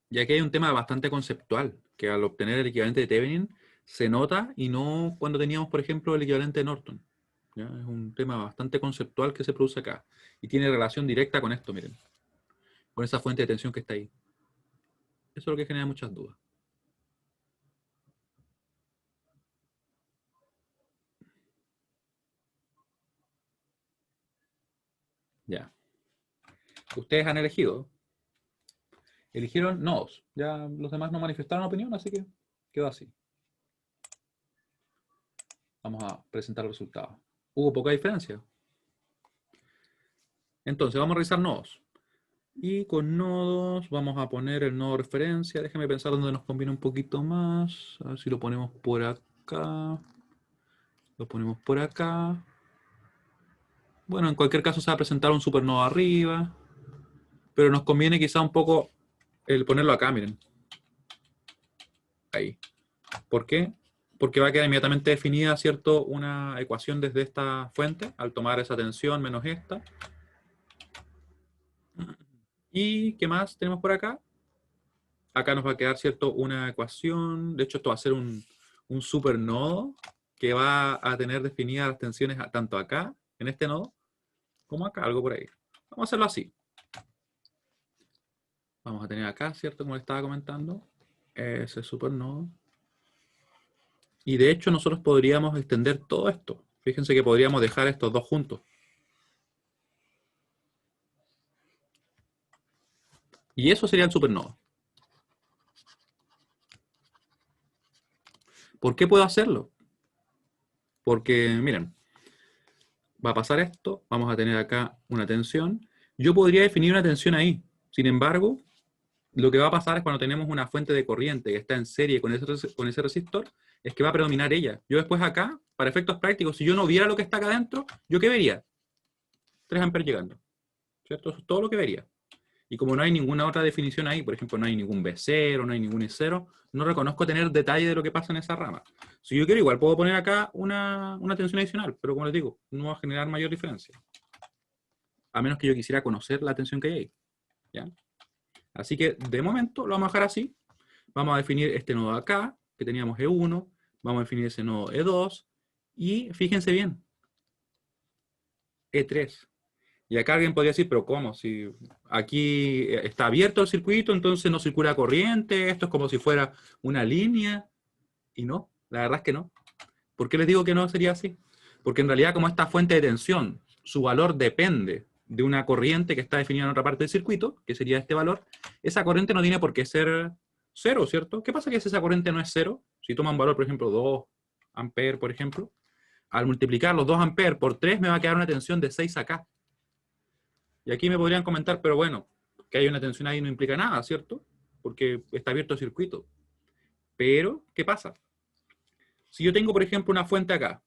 Ya que hay un tema bastante conceptual, que al obtener el equivalente de Thevenin se nota y no cuando teníamos, por ejemplo, el equivalente de Norton. ¿Ya? Es un tema bastante conceptual que se produce acá. Y tiene relación directa con esto, miren. Con esa fuente de tensión que está ahí. Eso es lo que genera muchas dudas. Ya. Ustedes han elegido. Eligieron nodos. Ya los demás no manifestaron opinión, así que quedó así. Vamos a presentar los resultados. Hubo poca diferencia. Entonces, vamos a revisar nodos. Y con nodos vamos a poner el nodo referencia. Déjenme pensar dónde nos conviene un poquito más. A ver si lo ponemos por acá. Lo ponemos por acá. Bueno, en cualquier caso se va a presentar un supernodo arriba. Pero nos conviene quizá un poco el ponerlo acá, miren. Ahí. ¿Por qué? Porque va a quedar inmediatamente definida, ¿cierto? Una ecuación desde esta fuente, al tomar esa tensión menos esta. ¿Y qué más tenemos por acá? Acá nos va a quedar, ¿cierto? Una ecuación. De hecho, esto va a ser un supernodo que va a tener definidas las tensiones tanto acá, en este nodo, como acá, algo por ahí. Vamos a hacerlo así. Vamos a tener acá, ¿cierto? Como les estaba comentando, ese supernodo. Y de hecho, nosotros podríamos extender todo esto. Fíjense que podríamos dejar estos dos juntos. Y eso sería el supernodo. ¿Por qué puedo hacerlo? Porque, miren, va a pasar esto, vamos a tener acá una tensión. Yo podría definir una tensión ahí. Sin embargo, lo que va a pasar es cuando tenemos una fuente de corriente que está en serie con ese resistor, es que va a predominar ella. Yo después acá, para efectos prácticos, si yo no viera lo que está acá adentro, ¿yo qué vería? 3 amperes llegando. ¿Cierto? Eso es todo lo que vería. Y como no hay ninguna otra definición ahí, por ejemplo, no hay ningún B0, no hay ningún E0, no reconozco tener detalle de lo que pasa en esa rama. Si yo quiero, igual puedo poner acá una tensión adicional, pero como les digo, no va a generar mayor diferencia. A menos que yo quisiera conocer la tensión que hay ahí. ¿Ya? Así que, de momento, lo vamos a dejar así. Vamos a definir este nodo acá, que teníamos E1. Vamos a definir ese nodo E2. Y fíjense bien, E3. Y acá alguien podría decir, pero ¿cómo? Si aquí está abierto el circuito, entonces no circula corriente, esto es como si fuera una línea. Y no, la verdad es que no. ¿Por qué les digo que no sería así? Porque en realidad como esta fuente de tensión, su valor depende de una corriente que está definida en otra parte del circuito, que sería este valor, esa corriente no tiene por qué ser cero, ¿cierto? ¿Qué pasa que si esa corriente no es cero? Si toma un valor, por ejemplo, 2 amperes, por ejemplo, al multiplicar los 2 amperes por 3 me va a quedar una tensión de 6 acá. Y aquí me podrían comentar, pero bueno, que hay una tensión ahí no implica nada, ¿cierto? Porque está abierto el circuito. Pero, ¿qué pasa? Si yo tengo, por ejemplo, una fuente acá,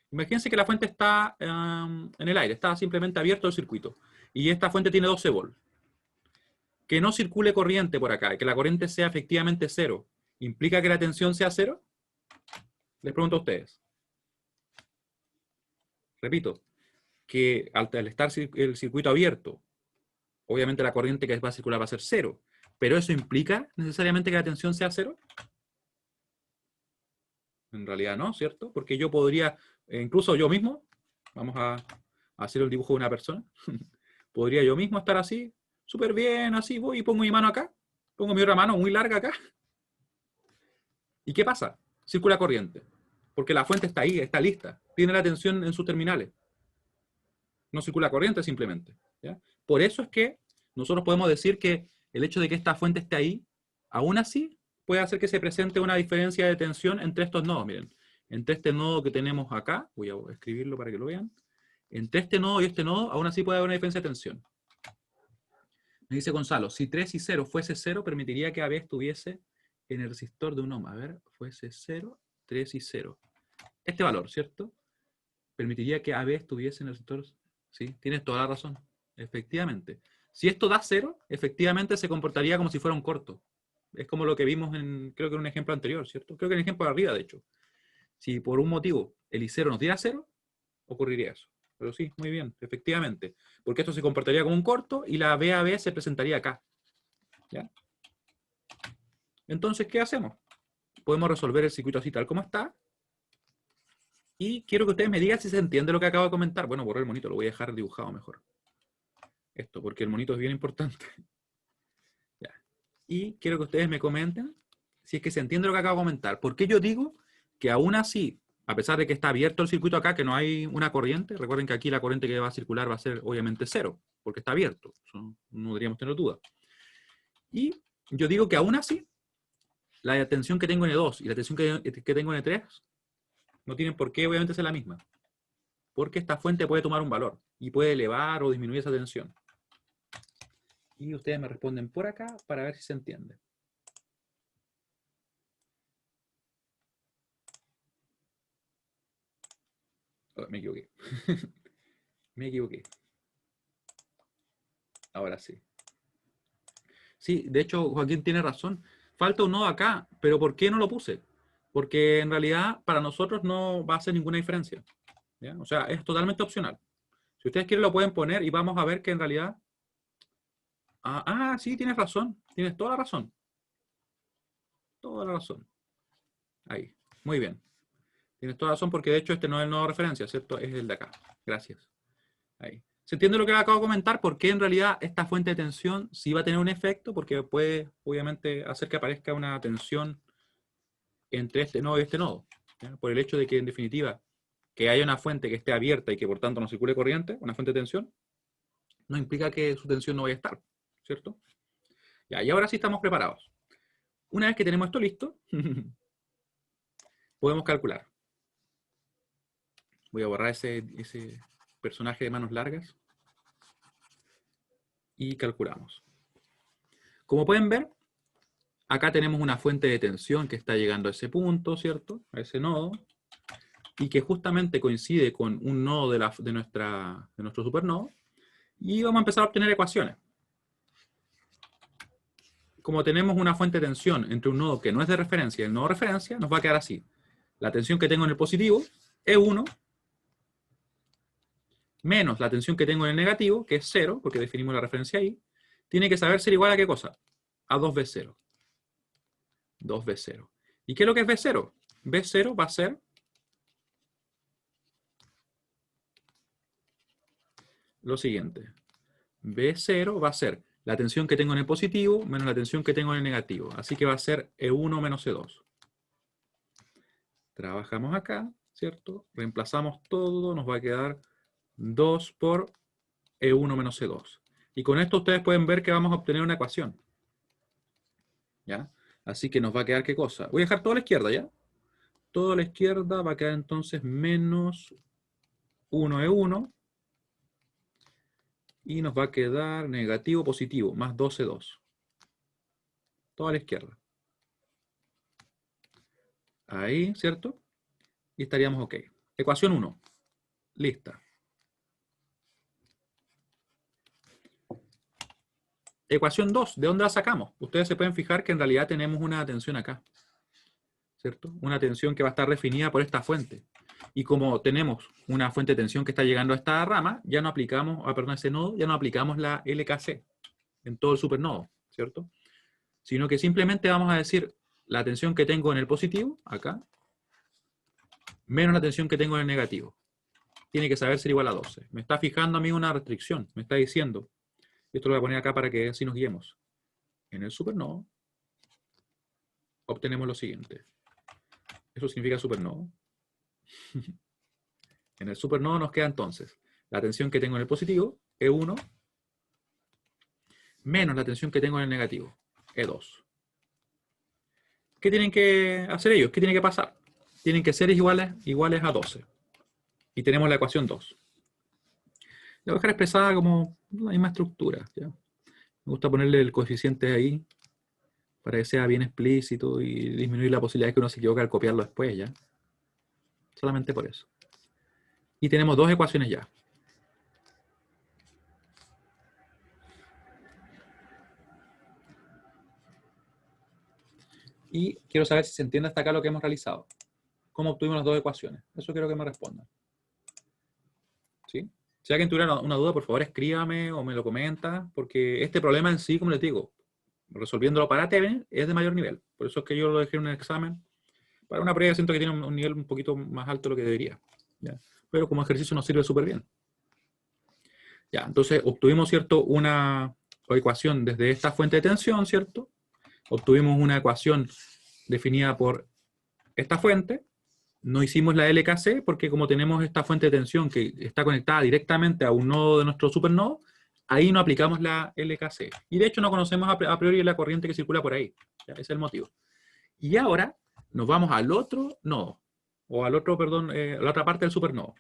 imagínense que la fuente está en el aire, está simplemente abierto el circuito. Y esta fuente tiene 12 volts. Que no circule corriente por acá, que la corriente sea efectivamente cero, ¿implica que la tensión sea cero? Les pregunto a ustedes. Repito, que al estar el circuito abierto, obviamente la corriente que va a circular va a ser cero. ¿Pero eso implica necesariamente que la tensión sea cero? En realidad no, ¿cierto? Porque yo podría, incluso yo mismo, vamos a hacer el dibujo de una persona, podría yo mismo estar así, súper bien, así, voy y pongo mi mano acá, pongo mi otra mano muy larga acá. ¿Y qué pasa? Circula corriente. Porque la fuente está ahí, está lista, tiene la tensión en sus terminales. No circula corriente simplemente. ¿Ya? Por eso es que nosotros podemos decir que el hecho de que esta fuente esté ahí, aún así, puede hacer que se presente una diferencia de tensión entre estos nodos. Miren, entre este nodo que tenemos acá, voy a escribirlo para que lo vean, entre este nodo y este nodo, aún así puede haber una diferencia de tensión. Me dice Gonzalo, si 3 y 0 fuese 0, permitiría que AB estuviese en el resistor de un ohm. A ver, fuese 0, 3 y 0. Este valor, ¿cierto? Permitiría que AB estuviese en el resistor. Sí, tienes toda la razón. Efectivamente. Si esto da 0, efectivamente se comportaría como si fuera un corto. Es como lo que vimos en, creo que en un ejemplo anterior, ¿cierto? Creo que en el ejemplo de arriba, de hecho. Si por un motivo el I0 nos diera 0, ocurriría eso. Pero sí, muy bien, efectivamente. Porque esto se comportaría como un corto y la BAB se presentaría acá. ¿Ya? Entonces, ¿qué hacemos? Podemos resolver el circuito así tal como está. Y quiero que ustedes me digan si se entiende lo que acabo de comentar. Bueno, borré el monito, lo voy a dejar dibujado mejor. Esto, porque el monito es bien importante. Ya. Y quiero que ustedes me comenten si es que se entiende lo que acabo de comentar. ¿Por qué yo digo que aún así, a pesar de que está abierto el circuito acá, que no hay una corriente, recuerden que aquí la corriente que va a circular va a ser obviamente cero, porque está abierto. Eso no deberíamos tener duda. Y yo digo que aún así, la tensión que tengo en E2 y la tensión que tengo en E3 no tienen por qué obviamente ser la misma. Porque esta fuente puede tomar un valor y puede elevar o disminuir esa tensión. Y ustedes me responden por acá para ver si se entiende. Oh, me equivoqué. Me equivoqué. Ahora sí. Sí, de hecho, Joaquín tiene razón. Falta un nodo acá, pero ¿por qué no lo puse? Porque en realidad para nosotros no va a hacer ninguna diferencia. ¿Ya? O sea, es totalmente opcional. Si ustedes quieren lo pueden poner y vamos a ver que en realidad... sí, tienes razón. Tienes toda la razón. Toda la razón. Ahí. Muy bien. Tienes toda la razón porque de hecho este no es el nodo de referencia, ¿cierto? Es el de acá. Gracias. Ahí. ¿Se entiende lo que acabo de comentar? Porque en realidad esta fuente de tensión sí va a tener un efecto porque puede obviamente hacer que aparezca una tensión entre este nodo y este nodo. ¿Ya? Por el hecho de que en definitiva que haya una fuente que esté abierta y que por tanto no circule corriente, una fuente de tensión, no implica que su tensión no vaya a estar, ¿cierto? Ya, y ahora sí estamos preparados. Una vez que tenemos esto listo, podemos calcular. Voy a borrar ese personaje de manos largas y calculamos. Como pueden ver, acá tenemos una fuente de tensión que está llegando a ese punto, ¿cierto? A ese nodo. Y que justamente coincide con un nodo de nuestro supernodo. Y vamos a empezar a obtener ecuaciones. Como tenemos una fuente de tensión entre un nodo que no es de referencia y el nodo de referencia, nos va a quedar así. La tensión que tengo en el positivo, E1, menos la tensión que tengo en el negativo, que es 0, porque definimos la referencia ahí, tiene que saber ser igual a ¿qué cosa? A 2B0. 2B0. ¿Y qué es lo que es B0? B0 va a ser lo siguiente. B0 va a ser la tensión que tengo en el positivo menos la tensión que tengo en el negativo. Así que va a ser E1 menos E2. Trabajamos acá, ¿cierto? Reemplazamos todo, nos va a quedar 2 por E1 menos E2. Y con esto ustedes pueden ver que vamos a obtener una ecuación. ¿Ya? Así que nos va a quedar ¿qué cosa? Voy a dejar todo a la izquierda, ¿ya? Todo a la izquierda va a quedar entonces menos 1E1 y nos va a quedar negativo positivo, más 2E2. Todo a la izquierda. Ahí, ¿cierto? Y estaríamos ok. Ecuación 1. Lista. Ecuación 2. ¿De dónde la sacamos? Ustedes se pueden fijar que en realidad tenemos una tensión acá. ¿cierto? Una tensión que va a estar definida por esta fuente. Y como tenemos una fuente de tensión que está llegando a esta rama, ya no aplicamos, perdón, ese nodo, ya no aplicamos la LKC en todo el supernodo, ¿cierto? Sino que simplemente vamos a decir la tensión que tengo en el positivo, acá, menos la tensión que tengo en el negativo. Tiene que saber ser igual a 12. Me está fijando a mí una restricción, me está diciendo, esto lo voy a poner acá para que así nos guiemos. En el supernodo obtenemos lo siguiente. Eso significa supernodo. En el supernodo nos queda entonces la tensión que tengo en el positivo, E1, menos la tensión que tengo en el negativo, E2. ¿Qué tienen que hacer ellos? ¿Qué tiene que pasar? Tienen que ser iguales a 12. Y tenemos la ecuación 2. La voy a dejar expresada como la misma estructura, ¿ya? Me gusta ponerle el coeficiente ahí para que sea bien explícito y disminuir la posibilidad de que uno se equivoque al copiarlo después, ¿ya? Solamente por eso. Y tenemos dos ecuaciones ya. Y quiero saber si se entiende hasta acá lo que hemos realizado. ¿Cómo obtuvimos las dos ecuaciones? Eso quiero que me respondan. ¿Sí? Si alguien tuviera una duda, por favor escríbame o me lo comenta, porque este problema en sí, como les digo, resolviéndolo para Thevenin es de mayor nivel. Por eso es que yo lo dejé en un examen. Para una prueba siento que tiene un nivel un poquito más alto de lo que debería, ¿ya? Pero como ejercicio nos sirve súper bien. Ya, entonces obtuvimos, ¿cierto?, una ecuación desde esta fuente de tensión, ¿cierto? Obtuvimos una ecuación definida por esta fuente. No hicimos la LKC porque como tenemos esta fuente de tensión que está conectada directamente a un nodo de nuestro supernodo, ahí no aplicamos la LKC. Y de hecho no conocemos a priori la corriente que circula por ahí. ¿Ya? Ese es el motivo. Y ahora nos vamos al otro nodo, o al otro, perdón, a la otra parte del supernodo.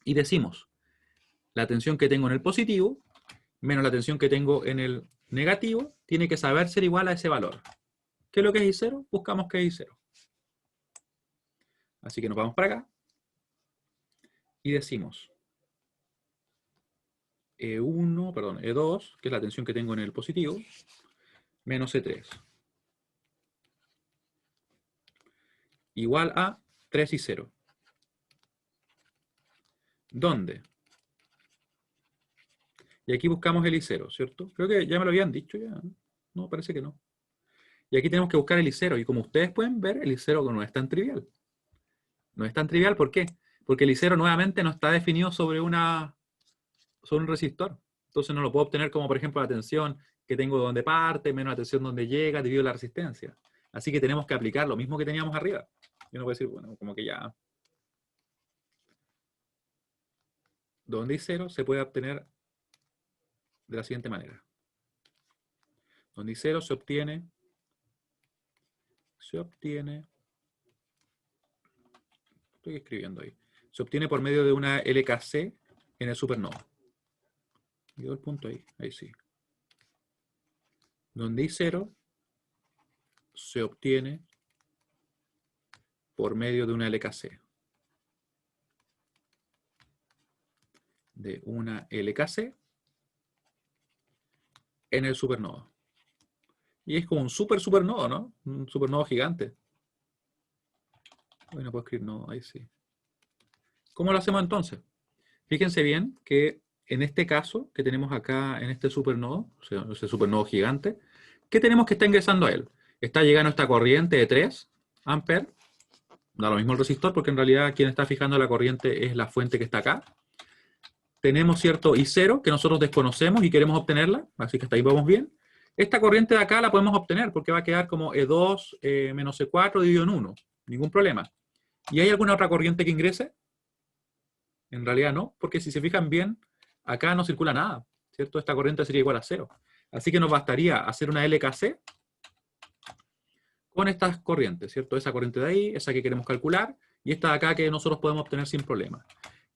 Y decimos, la tensión que tengo en el positivo, menos la tensión que tengo en el negativo, tiene que saber ser igual a ese valor. ¿Qué es lo que es I0? Buscamos que es I0. Así que nos vamos para acá. Y decimos, E1, perdón, E2, que es la tensión que tengo en el positivo, menos E3. Igual a 3 y 0. ¿Dónde? Y aquí buscamos el I0, ¿cierto? Creo que ya me lo habían dicho ya. No, parece que no. Y aquí tenemos que buscar el I0. Y como ustedes pueden ver, el I0 no es tan trivial. No es tan trivial, ¿por qué? Porque el I0 nuevamente no está definido sobre un resistor. Entonces no lo puedo obtener como, por ejemplo, la tensión que tengo donde parte, menos la tensión donde llega, dividido la resistencia. Así que tenemos que aplicar lo mismo que teníamos arriba. Y uno puede decir, bueno, como que ya... Donde hay cero se puede obtener de la siguiente manera. Donde hay cero se obtiene estoy escribiendo ahí, se obtiene por medio de una LKC en el supernodo. Quedó el punto ahí sí. Donde hay cero se obtiene por medio de una LKC. De una LKC en el supernodo. Y es como un supernodo, ¿no? Un supernodo gigante. Bueno, puedo escribir no, ahí sí. ¿Cómo lo hacemos entonces? Fíjense bien que en este caso que tenemos acá en este supernodo, o sea, ese supernodo gigante, ¿qué tenemos que está ingresando a él? Está llegando esta corriente de 3 amperes. Da lo mismo el resistor porque en realidad quien está fijando la corriente es la fuente que está acá. Tenemos cierto I0 que nosotros desconocemos y queremos obtenerla, así que hasta ahí vamos bien. Esta corriente de acá la podemos obtener porque va a quedar como E2 menos E4 dividido en 1. Ningún problema. ¿Y hay alguna otra corriente que ingrese? En realidad no, porque si se fijan bien, acá no circula nada, ¿cierto? Esta corriente sería igual a 0. Así que nos bastaría hacer una LKC con estas corrientes, ¿cierto? Esa corriente de ahí, esa que queremos calcular, y esta de acá que nosotros podemos obtener sin problema.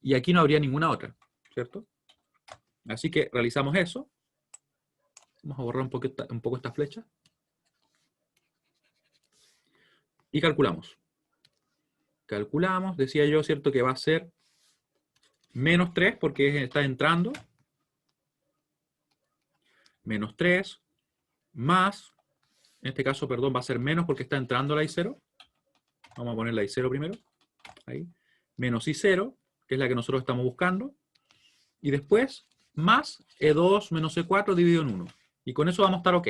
Y aquí no habría ninguna otra, ¿cierto? Así que realizamos eso. Vamos a borrar un poco esta flecha. Y calculamos. Calculamos, decía yo, ¿cierto? Que va a ser menos 3 porque está entrando. Menos 3 más, en este caso, perdón, va a ser menos porque está entrando la I0. Vamos a poner la I0 primero. Ahí. Menos I0, que es la que nosotros estamos buscando. Y después, más E2 menos E4 dividido en 1. Y con eso vamos a estar ok.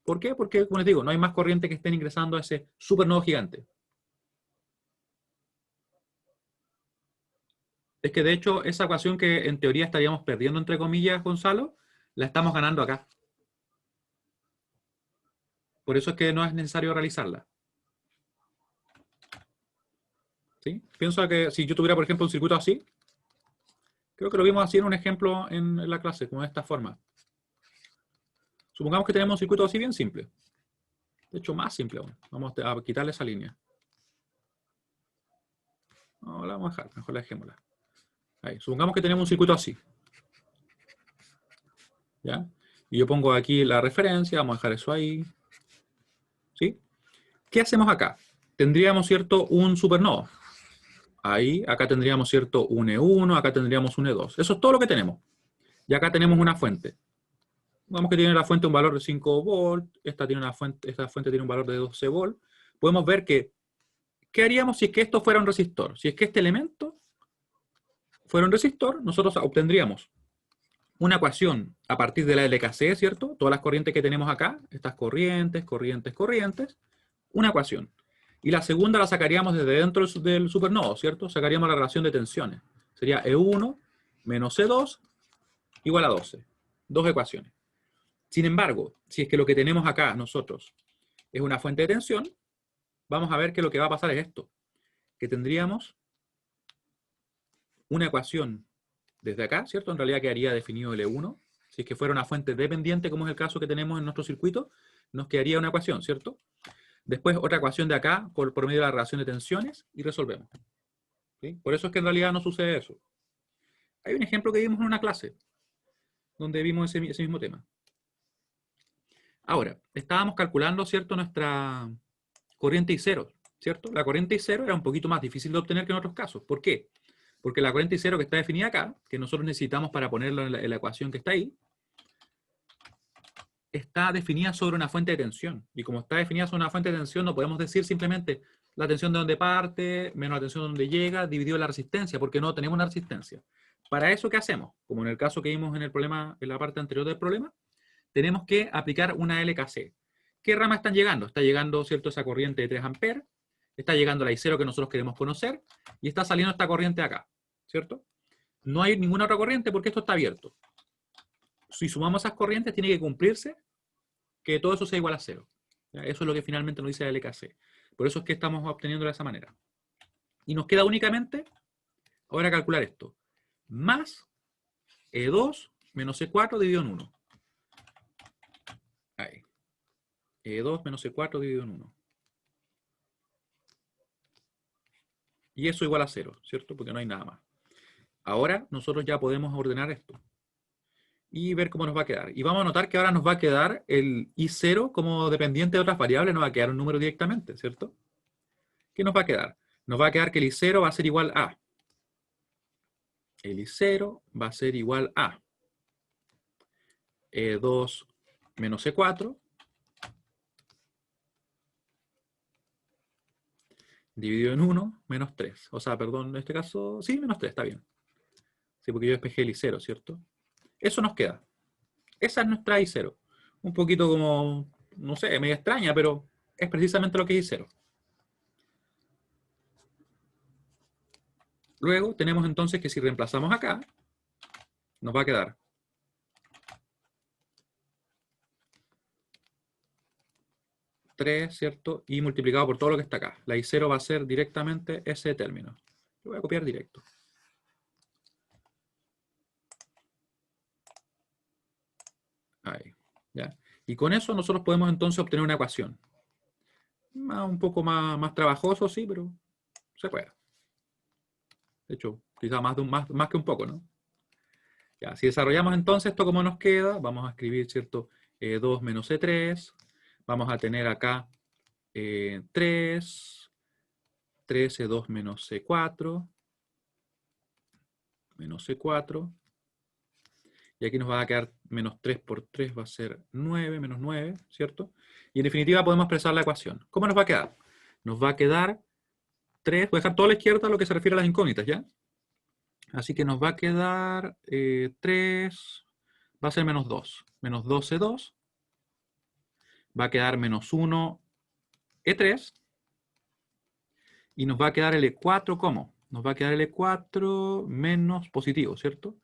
¿Por qué? Porque, como les digo, no hay más corriente que estén ingresando a ese supernodo gigante. Es que, de hecho, esa ecuación que en teoría estaríamos perdiendo, entre comillas, Gonzalo, la estamos ganando acá. Por eso es que no es necesario realizarla. ¿Sí? Pienso que si yo tuviera, por ejemplo, un circuito así, creo que lo vimos así en un ejemplo en la clase, como de esta forma. Supongamos que tenemos un circuito así bien simple. De hecho, más simple aún. Vamos a quitarle esa línea. No, la vamos a dejar, mejor la dejémosla. Ahí. Supongamos que tenemos un circuito así. ¿Ya? Y yo pongo aquí la referencia, vamos a dejar eso ahí. ¿Sí? ¿Qué hacemos acá? Tendríamos, ¿cierto?, un supernodo. Ahí, acá tendríamos, ¿cierto?, un E1, acá tendríamos un E2. Eso es todo lo que tenemos. Y acá tenemos una fuente. Vamos que tiene la fuente un valor de 5 volt, esta fuente tiene un valor de 12 volt. Podemos ver que, ¿qué haríamos si es que esto fuera un resistor? Si es que este elemento fuera un resistor, nosotros obtendríamos una ecuación a partir de la LKC, ¿cierto? Todas las corrientes que tenemos acá, estas corrientes, una ecuación. Y la segunda la sacaríamos desde dentro del supernodo, ¿cierto? Sacaríamos la relación de tensiones. Sería E1 menos E2 igual a 12. Dos ecuaciones. Sin embargo, si es que lo que tenemos acá nosotros es una fuente de tensión, vamos a ver que lo que va a pasar es esto. Que tendríamos una ecuación desde acá, ¿cierto? En realidad quedaría definido el E1. Si es que fuera una fuente dependiente, como es el caso que tenemos en nuestro circuito, nos quedaría una ecuación, ¿cierto? Después otra ecuación de acá por medio de la relación de tensiones y resolvemos. ¿Sí? Por eso es que en realidad no sucede eso. Hay un ejemplo que vimos en una clase donde vimos ese mismo tema. Ahora, estábamos calculando, ¿cierto?, nuestra corriente I0, ¿cierto? La corriente I0 era un poquito más difícil de obtener que en otros casos. ¿Por qué? Porque la corriente I0 que está definida acá, que nosotros necesitamos para ponerlo en la ecuación que está ahí, está definida sobre una fuente de tensión. Y como está definida sobre una fuente de tensión, no podemos decir simplemente la tensión de donde parte, menos la tensión de donde llega, dividido la resistencia, porque no tenemos una resistencia. Para eso, ¿qué hacemos? Como en el caso que vimos en el problema, en la parte anterior del problema, tenemos que aplicar una LKC. ¿Qué rama están llegando? Está llegando, ¿cierto?, esa corriente de 3 amperes, está llegando la I0 que nosotros queremos conocer, y está saliendo esta corriente acá, ¿cierto? No hay ninguna otra corriente porque esto está abierto. Si sumamos esas corrientes, tiene que cumplirse que todo eso sea igual a 0. ¿Ya? Eso es lo que finalmente nos dice la LKC. Por eso es que estamos obteniendo de esa manera. Y nos queda únicamente, ahora calcular esto, más E2 menos E4 dividido en 1. Ahí. E2 menos E4 dividido en 1. Y eso igual a 0, ¿cierto? Porque no hay nada más. Ahora nosotros ya podemos ordenar esto. Y ver cómo nos va a quedar. Y vamos a notar que ahora nos va a quedar el I0 como dependiente de otras variables, nos va a quedar un número directamente, ¿cierto? ¿Qué nos va a quedar? Nos va a quedar que el I0 va a ser igual a. El I0 va a ser igual a E2 menos E4 dividido en 1 menos 3. O sea, perdón, en este caso, sí, menos 3, está bien. Sí, porque yo despejé el I0, ¿cierto? Eso nos queda. Esa es nuestra I0. Un poquito como, no sé, medio extraña, pero es precisamente lo que es I0. Luego tenemos entonces que si reemplazamos acá, nos va a quedar 3, ¿cierto? Y multiplicado por todo lo que está acá. La I0 va a ser directamente ese término. Lo voy a copiar directo. Ahí, ¿ya? Y con eso nosotros podemos entonces obtener una ecuación. Un poco más trabajoso, sí, pero se puede. De hecho, quizá más que un poco, ¿no? Ya, si desarrollamos entonces esto como nos queda, vamos a escribir, ¿cierto? 2 menos E3. Vamos a tener acá 3 E2 menos E4. Menos E4. Y aquí nos va a quedar menos 3 por 3 va a ser 9, menos 9, ¿cierto? Y en definitiva podemos expresar la ecuación. ¿Cómo nos va a quedar? Nos va a quedar 3, voy a dejar toda la izquierda lo que se refiere a las incógnitas, ¿ya? Así que nos va a quedar 3, va a ser menos 2. Menos 12,2. Va a quedar menos 1, E3. Y nos va a quedar el E4, ¿cómo? Nos va a quedar el E4 menos positivo, ¿cierto?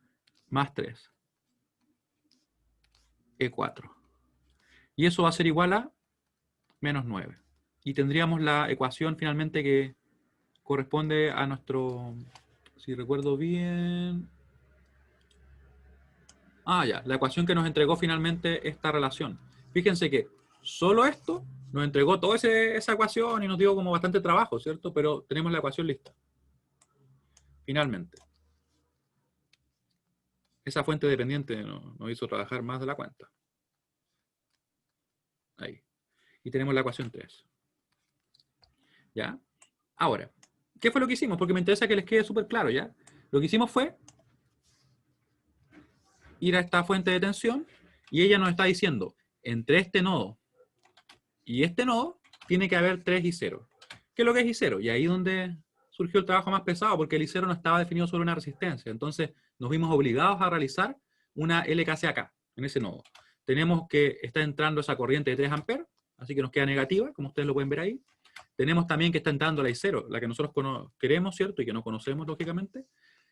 Más 3. E4. Y eso va a ser igual a menos 9. Y tendríamos la ecuación finalmente que corresponde a nuestro, si recuerdo bien, ya, la ecuación que nos entregó finalmente esta relación. Fíjense que solo esto nos entregó toda esa ecuación y nos dio como bastante trabajo, ¿cierto? Pero tenemos la ecuación lista. Finalmente. Esa fuente dependiente nos hizo trabajar más de la cuenta. Ahí. Y tenemos la ecuación 3. ¿Ya? Ahora, ¿qué fue lo que hicimos? Porque me interesa que les quede súper claro, ¿ya? Lo que hicimos fue ir a esta fuente de tensión y ella nos está diciendo, entre este nodo y este nodo, tiene que haber 3 y 0. ¿Qué es lo que es y 0? Y ahí es donde surgió el trabajo más pesado, porque el I0 no estaba definido sobre una resistencia. Entonces, nos vimos obligados a realizar una LKCAK en ese nodo. Tenemos que está entrando esa corriente de 3 amperes, así que nos queda negativa, como ustedes lo pueden ver ahí. Tenemos también que está entrando la I0, la que nosotros queremos, ¿cierto? Y que no conocemos, lógicamente.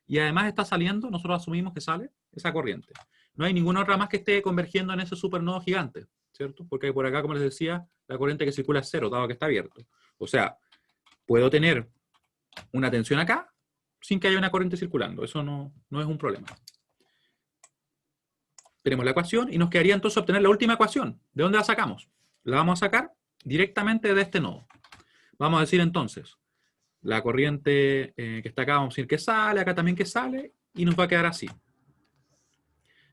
Y además está saliendo, nosotros asumimos que sale esa corriente. No hay ninguna otra más que esté convergiendo en ese supernodo gigante, ¿cierto? Porque por acá, como les decía, la corriente que circula es 0, dado que está abierto. O sea, puedo tener una tensión acá sin que haya una corriente circulando. Eso no es un problema. Tenemos la ecuación y nos quedaría entonces obtener la última ecuación. ¿De dónde la sacamos? La vamos a sacar directamente de este nodo. Vamos a decir entonces, la corriente que está acá, vamos a decir que sale, acá también que sale, y nos va a quedar así.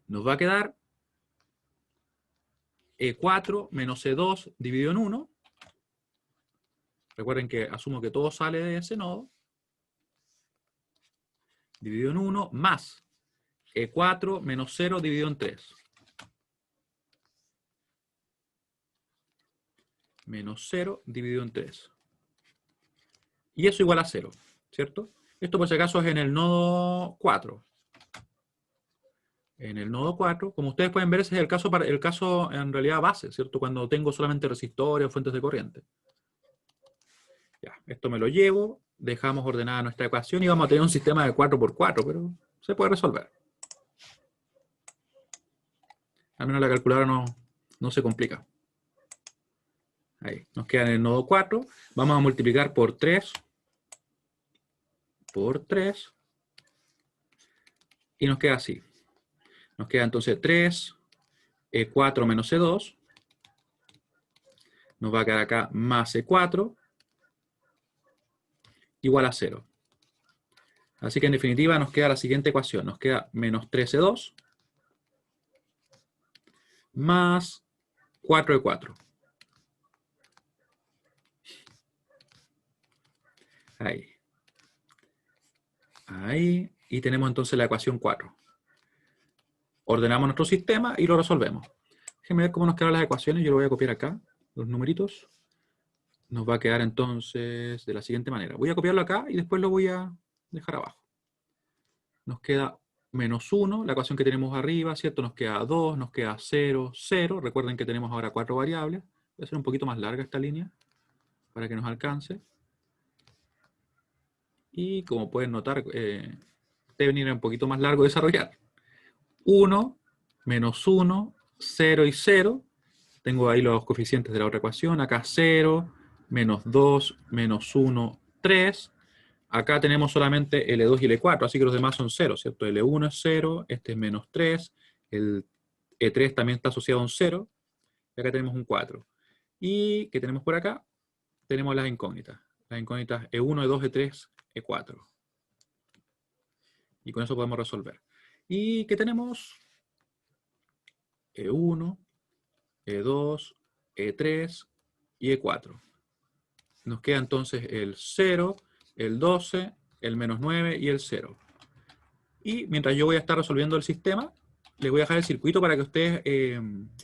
Nos va a quedar E4 menos E2 dividido en 1. Recuerden que asumo que todo sale de ese nodo. Dividido en 1 más E4 menos 0 dividido en 3. Menos 0 dividido en 3. Y eso igual a 0, ¿cierto? Esto por si acaso es en el nodo 4. En el nodo 4, como ustedes pueden ver, ese es el caso en realidad base, ¿cierto? Cuando tengo solamente resistores o fuentes de corriente. Ya, esto me lo llevo, dejamos ordenada nuestra ecuación y vamos a tener un sistema de 4×4, pero se puede resolver. Al menos la calculadora no se complica. Ahí, nos queda en el nodo 4. Vamos a multiplicar por 3. Por 3. Y nos queda así. Nos queda entonces 3, E4 menos E2. Nos va a quedar acá más E4. Igual a 0. Así que en definitiva nos queda la siguiente ecuación. Nos queda menos 3E2 más 4E4. Ahí. Ahí. Y tenemos entonces la ecuación 4. Ordenamos nuestro sistema y lo resolvemos. Déjenme ver cómo nos quedan las ecuaciones. Yo lo voy a copiar acá, los numeritos. Nos va a quedar entonces de la siguiente manera. Voy a copiarlo acá y después lo voy a dejar abajo. Nos queda menos 1, la ecuación que tenemos arriba, ¿cierto? Nos queda 2, nos queda 0, 0. Recuerden que tenemos ahora 4 variables. Voy a hacer un poquito más larga esta línea para que nos alcance. Y como pueden notar, debe venir un poquito más largo de desarrollar. 1, menos 1, 0 y 0. Tengo ahí los coeficientes de la otra ecuación. Acá 0, menos 2, menos 1, 3. Acá tenemos solamente L2 y L4, así que los demás son 0, ¿cierto? L1 es 0, este es menos 3, el E3 también está asociado a un 0, y acá tenemos un 4. ¿Y qué tenemos por acá? Tenemos las incógnitas. Las incógnitas E1, E2, E3, E4. Y con eso podemos resolver. ¿Y qué tenemos? E1, E2, E3 y E4. Nos queda entonces el 0, el 12, el menos 9 y el 0. Y mientras yo voy a estar resolviendo el sistema, les voy a dejar el circuito para que ustedes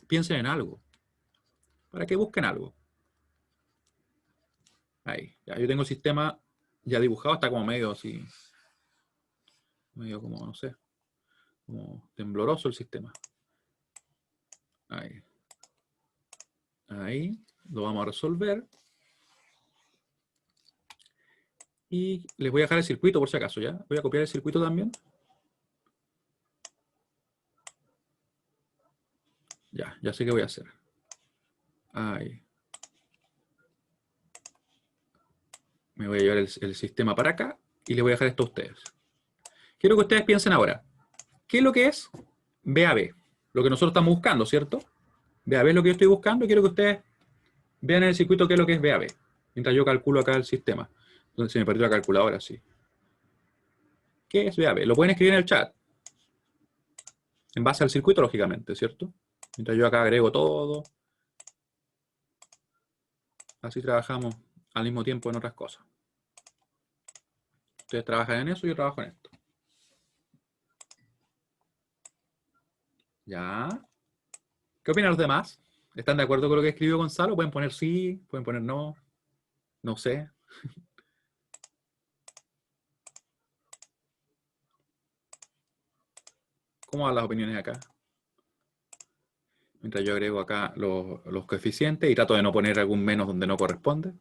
piensen en algo. Para que busquen algo. Ahí, ya yo tengo el sistema ya dibujado, está como medio así, medio como, no sé, como tembloroso el sistema. Ahí. Ahí, lo vamos a resolver. Y les voy a dejar el circuito por si acaso, ¿ya? Voy a copiar el circuito también. Ya sé qué voy a hacer. Ahí. Me voy a llevar el sistema para acá y les voy a dejar esto a ustedes. Quiero que ustedes piensen ahora, ¿qué es lo que es BAB? Lo que nosotros estamos buscando, ¿cierto? BAB es lo que yo estoy buscando y quiero que ustedes vean en el circuito qué es lo que es BAB. Mientras yo calculo acá el sistema. Entonces se me perdió la calculadora, sí. ¿Qué es BAB? Lo pueden escribir en el chat. En base al circuito, lógicamente, ¿cierto? Mientras yo acá agrego todo. Así trabajamos al mismo tiempo en otras cosas. Ustedes trabajan en eso, yo trabajo en esto. Ya. ¿Qué opinan los demás? ¿Están de acuerdo con lo que escribió Gonzalo? Pueden poner sí, pueden poner no. No sé. ¿Cómo van las opiniones acá? Mientras yo agrego acá los coeficientes y trato de no poner algún menos donde no corresponde.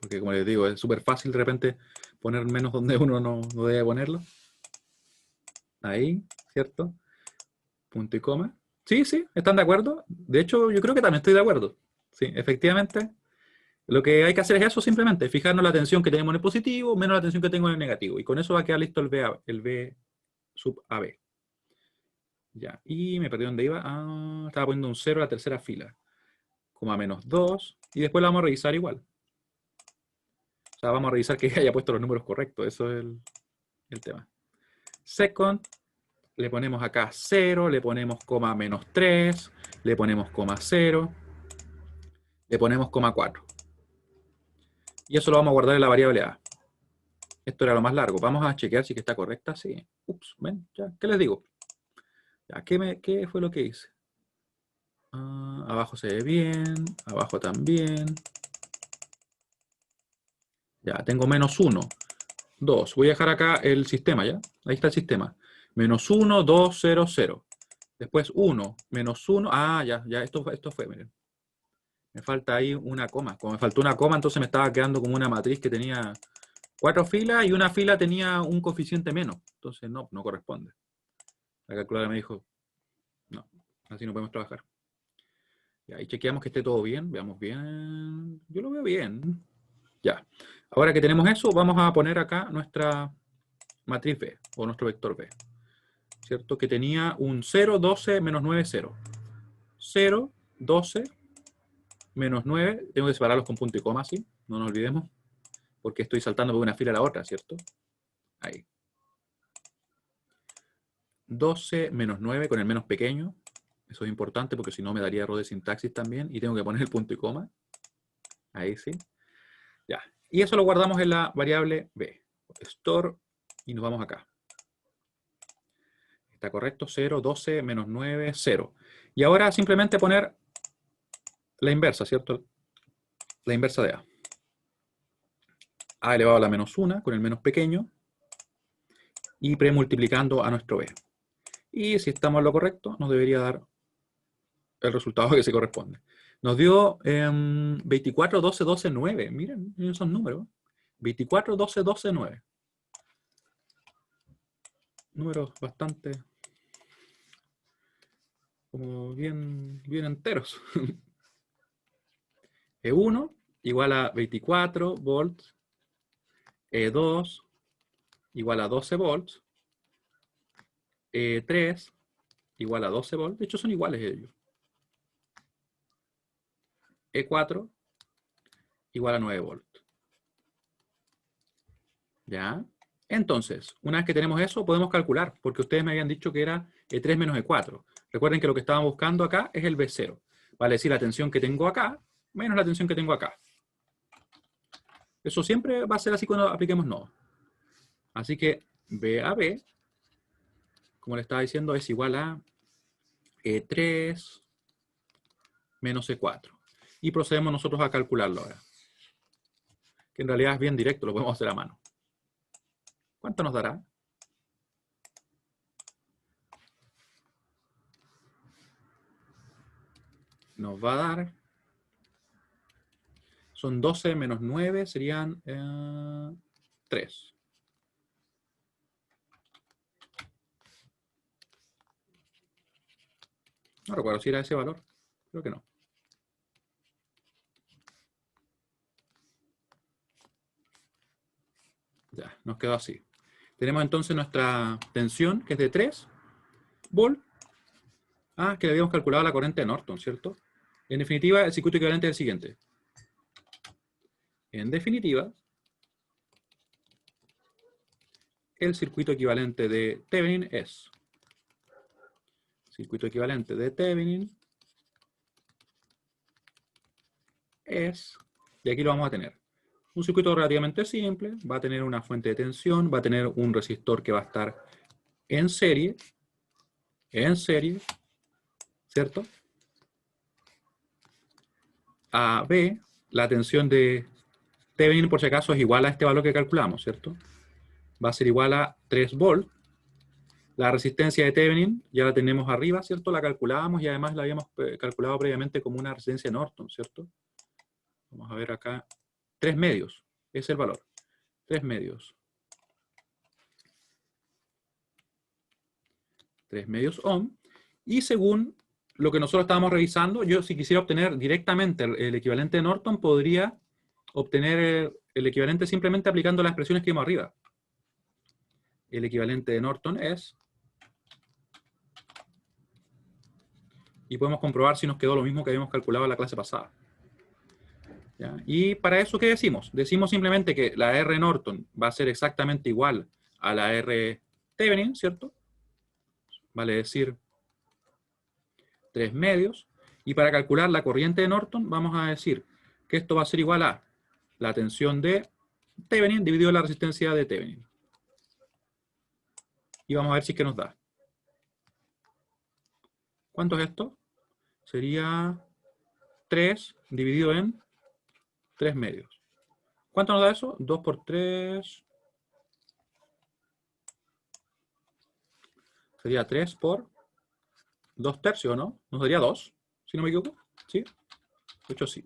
Porque como les digo, es súper fácil de repente poner menos donde uno no debe ponerlo. Ahí, ¿cierto? Punto y coma. Sí, sí, ¿están de acuerdo? De hecho, yo creo que también estoy de acuerdo. Sí, efectivamente. Lo que hay que hacer es eso simplemente, fijarnos la tensión que tenemos en el positivo menos la tensión que tengo en el negativo. Y con eso va a quedar listo el B sub AB. Ya, y me perdí donde iba. Ah, estaba poniendo un 0 a la tercera fila. Coma menos 2. Y después la vamos a revisar igual. O sea, vamos a revisar que haya puesto los números correctos. Eso es el tema. Second, le ponemos acá 0, le ponemos coma menos 3, le ponemos coma 0, le ponemos coma 4. Y eso lo vamos a guardar en la variable A. Esto era lo más largo. Vamos a chequear si está correcta. Sí. Ups, ven, ya. ¿Qué les digo? Ya, ¿qué fue lo que hice? Abajo se ve bien, abajo también. Ya, tengo menos 1, 2. Voy a dejar acá el sistema, ¿ya? Ahí está el sistema. Menos 1, 2, 0, 0. Después 1, menos 1. Ah, ya, esto fue, miren. Me falta ahí una coma. Como me faltó una coma, entonces me estaba quedando como una matriz que tenía 4 filas y una fila tenía un coeficiente menos. Entonces no corresponde. La calculadora me dijo, no, así no podemos trabajar. Y ahí chequeamos que esté todo bien, veamos bien. Yo lo veo bien. Ya. Ahora que tenemos eso, vamos a poner acá nuestra matriz B, o nuestro vector B. ¿Cierto? Que tenía un 0, 12, menos 9, 0. 0, 12, menos 9. Tengo que separarlos con punto y coma, ¿sí? No nos olvidemos. Porque estoy saltando de una fila a la otra, ¿cierto? Ahí. 12 menos 9 con el menos pequeño. Eso es importante porque si no me daría error de sintaxis también. Y tengo que poner el punto y coma. Ahí sí. Ya. Y eso lo guardamos en la variable B. Store. Y nos vamos acá. Está correcto. 0, 12, menos 9, 0. Y ahora simplemente poner la inversa, ¿cierto? La inversa de A. A elevado a la menos 1 con el menos pequeño. Y premultiplicando a nuestro B. Y si estamos en lo correcto, nos debería dar el resultado que se corresponde. Nos dio 24, 12, 12, 9. Miren esos números. 24, 12, 12, 9. Números bastante como bien enteros. E1 igual a 24 volts. E2 igual a 12 volts. E3 igual a 12 volts. De hecho son iguales ellos. E4 igual a 9 volts. ¿Ya? Entonces, una vez que tenemos eso, podemos calcular, porque ustedes me habían dicho que era E3 menos E4. Recuerden que lo que estábamos buscando acá es el B0. Vale decir la tensión que tengo acá, menos la tensión que tengo acá. Eso siempre va a ser así cuando apliquemos nodo. Así que BAB, como le estaba diciendo, es igual a E3 menos E4. Y procedemos nosotros a calcularlo ahora. Que en realidad es bien directo, lo podemos hacer a mano. ¿Cuánto nos dará? Nos va a dar, son 12 menos 9, serían 3. No recuerdo si era ese valor, creo que no. Ya, nos quedó así. Tenemos entonces nuestra tensión, que es de 3 volts. Ah, que le habíamos calculado la corriente de Norton, ¿cierto? En definitiva, el circuito equivalente es el siguiente. En definitiva, el circuito equivalente de Thevenin es... Circuito equivalente de Thevenin es... Y aquí lo vamos a tener. Un circuito relativamente simple, va a tener una fuente de tensión, va a tener un resistor que va a estar en serie, ¿cierto? A B, la tensión de Thevenin, por si acaso, es igual a este valor que calculamos, ¿cierto? Va a ser igual a 3 volts. La resistencia de Thevenin ya la tenemos arriba, ¿cierto? La calculábamos y además la habíamos calculado previamente como una resistencia Norton, ¿cierto? Vamos a ver acá. 3 medios, es el valor. 3 medios. 3 medios ohm. Y según lo que nosotros estábamos revisando, yo si quisiera obtener directamente el equivalente de Norton, podría obtener el equivalente simplemente aplicando las expresiones que vimos arriba. El equivalente de Norton es... Y podemos comprobar si nos quedó lo mismo que habíamos calculado en la clase pasada. ¿Ya? Y para eso, ¿qué decimos? Decimos simplemente que la R Norton va a ser exactamente igual a la R Thevenin, ¿cierto? Vale decir 3 medios. Y para calcular la corriente de Norton, vamos a decir que esto va a ser igual a la tensión de Thevenin dividido la resistencia de Thevenin. Y vamos a ver si es que nos da. ¿Cuánto es esto? Sería 3 dividido en 3 medios. ¿Cuánto nos da eso? 2 por 3. Sería 3 por 2 tercios, ¿no? Nos daría 2, si no me equivoco. ¿Sí? De hecho, sí.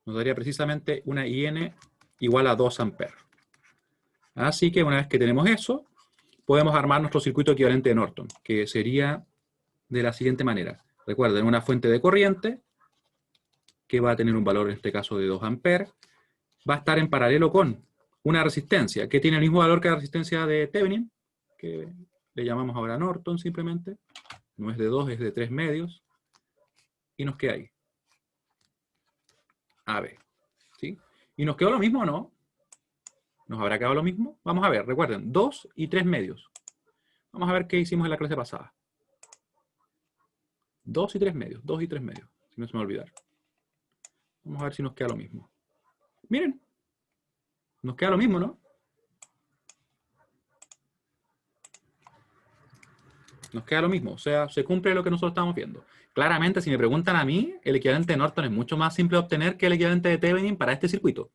Nos daría precisamente una IN igual a 2 amperes. Así que una vez que tenemos eso, podemos armar nuestro circuito equivalente de Norton, que sería de la siguiente manera. Recuerden, una fuente de corriente, que va a tener un valor en este caso de 2 amperes, va a estar en paralelo con una resistencia, que tiene el mismo valor que la resistencia de Thevenin, que le llamamos ahora Norton simplemente. No es de 2, es de 3 medios. Y nos queda ahí. AB. ¿Sí? ¿Y nos quedó lo mismo o no? ¿Nos habrá quedado lo mismo? Vamos a ver, recuerden, 2 y 3 medios. Vamos a ver qué hicimos en la clase pasada. 2 y 3 medios, 2 y 3 medios, si no se me va a olvidar. Vamos a ver si nos queda lo mismo. Miren, nos queda lo mismo, ¿no? Nos queda lo mismo, o sea, se cumple lo que nosotros estamos viendo. Claramente, si me preguntan a mí, el equivalente de Norton es mucho más simple de obtener que el equivalente de Thevenin para este circuito.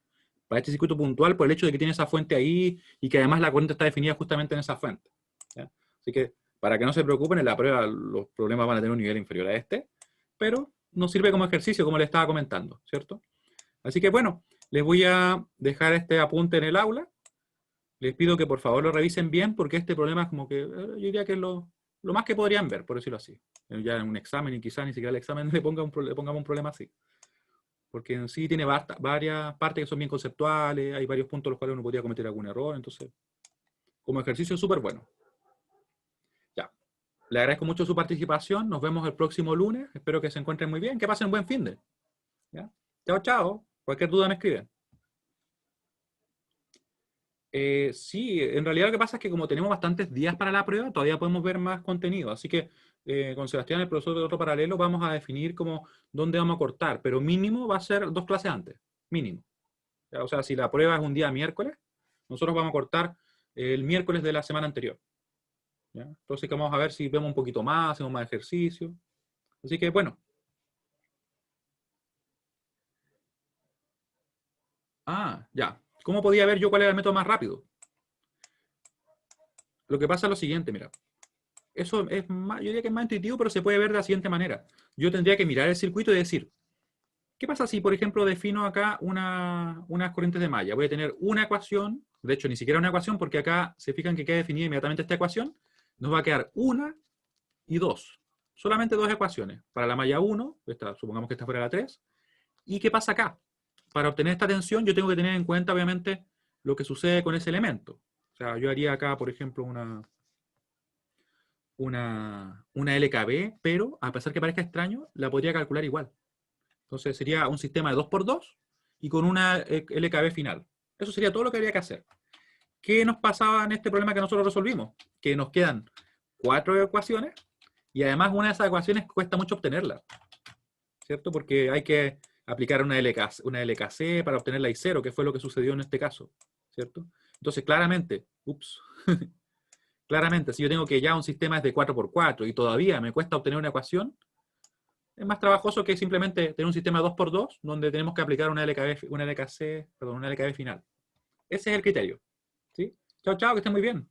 Para este circuito puntual, por el hecho de que tiene esa fuente ahí y que además la corriente está definida justamente en esa fuente. ¿Ya? Así que, para que no se preocupen, en la prueba los problemas van a tener un nivel inferior a este, pero nos sirve como ejercicio, como les estaba comentando, ¿cierto? Así que, bueno, les voy a dejar este apunte en el aula. Les pido que por favor lo revisen bien, porque este problema es como que, yo diría que es lo más que podrían ver, por decirlo así. Ya en un examen, y quizás ni siquiera el examen le pongamos un problema así. Porque en sí tiene varias partes que son bien conceptuales, hay varios puntos en los cuales uno podría cometer algún error, entonces, como ejercicio es súper bueno. Ya, le agradezco mucho su participación, nos vemos el próximo lunes, espero que se encuentren muy bien, que pasen un buen fin de. ¿Ya? Chao, chao, cualquier duda me escriben. Sí, en realidad lo que pasa es que como tenemos bastantes días para la prueba, todavía podemos ver más contenido. Así que con Sebastián, el profesor de otro paralelo, vamos a definir como dónde vamos a cortar, pero mínimo va a ser 2 clases antes, mínimo. ¿Ya? O sea, si la prueba es un día miércoles, nosotros vamos a cortar el miércoles de la semana anterior. ¿Ya? Entonces vamos a ver si vemos un poquito más, hacemos más ejercicio. Así que bueno. Ah, ya. ¿Cómo podía ver yo cuál era el método más rápido? lo que pasa es lo siguiente, mira. Eso es más, yo diría que es más intuitivo, pero se puede ver de la siguiente manera. Yo tendría que mirar el circuito y decir, ¿qué pasa si, por ejemplo, defino acá unas corrientes de malla? Voy a tener una ecuación, de hecho, ni siquiera una ecuación, porque acá se fijan que queda definida inmediatamente esta ecuación. Nos va a quedar 1 y 2. Solamente 2 ecuaciones. Para la malla 1, supongamos que esta fuera la 3. ¿Y qué pasa acá? Para obtener esta tensión, yo tengo que tener en cuenta, obviamente, lo que sucede con ese elemento. O sea, yo haría acá, por ejemplo, una LKB, pero a pesar que parezca extraño, la podría calcular igual. Entonces sería un sistema de 2x2 y con una LKB final. Eso sería todo lo que habría que hacer. ¿Qué nos pasaba en este problema que nosotros resolvimos? Que nos quedan 4 ecuaciones y además una de esas ecuaciones cuesta mucho obtenerla, ¿cierto? Porque hay que aplicar una LKC para obtener la I0, que fue lo que sucedió en este caso, ¿cierto? Entonces, claramente, claramente, si yo tengo que ya un sistema es de 4x4 y todavía me cuesta obtener una ecuación, es más trabajoso que simplemente tener un sistema 2x2 donde tenemos que aplicar una LKC, una LKB final. Ese es el criterio. ¿Sí? Chao, chao, que estén muy bien.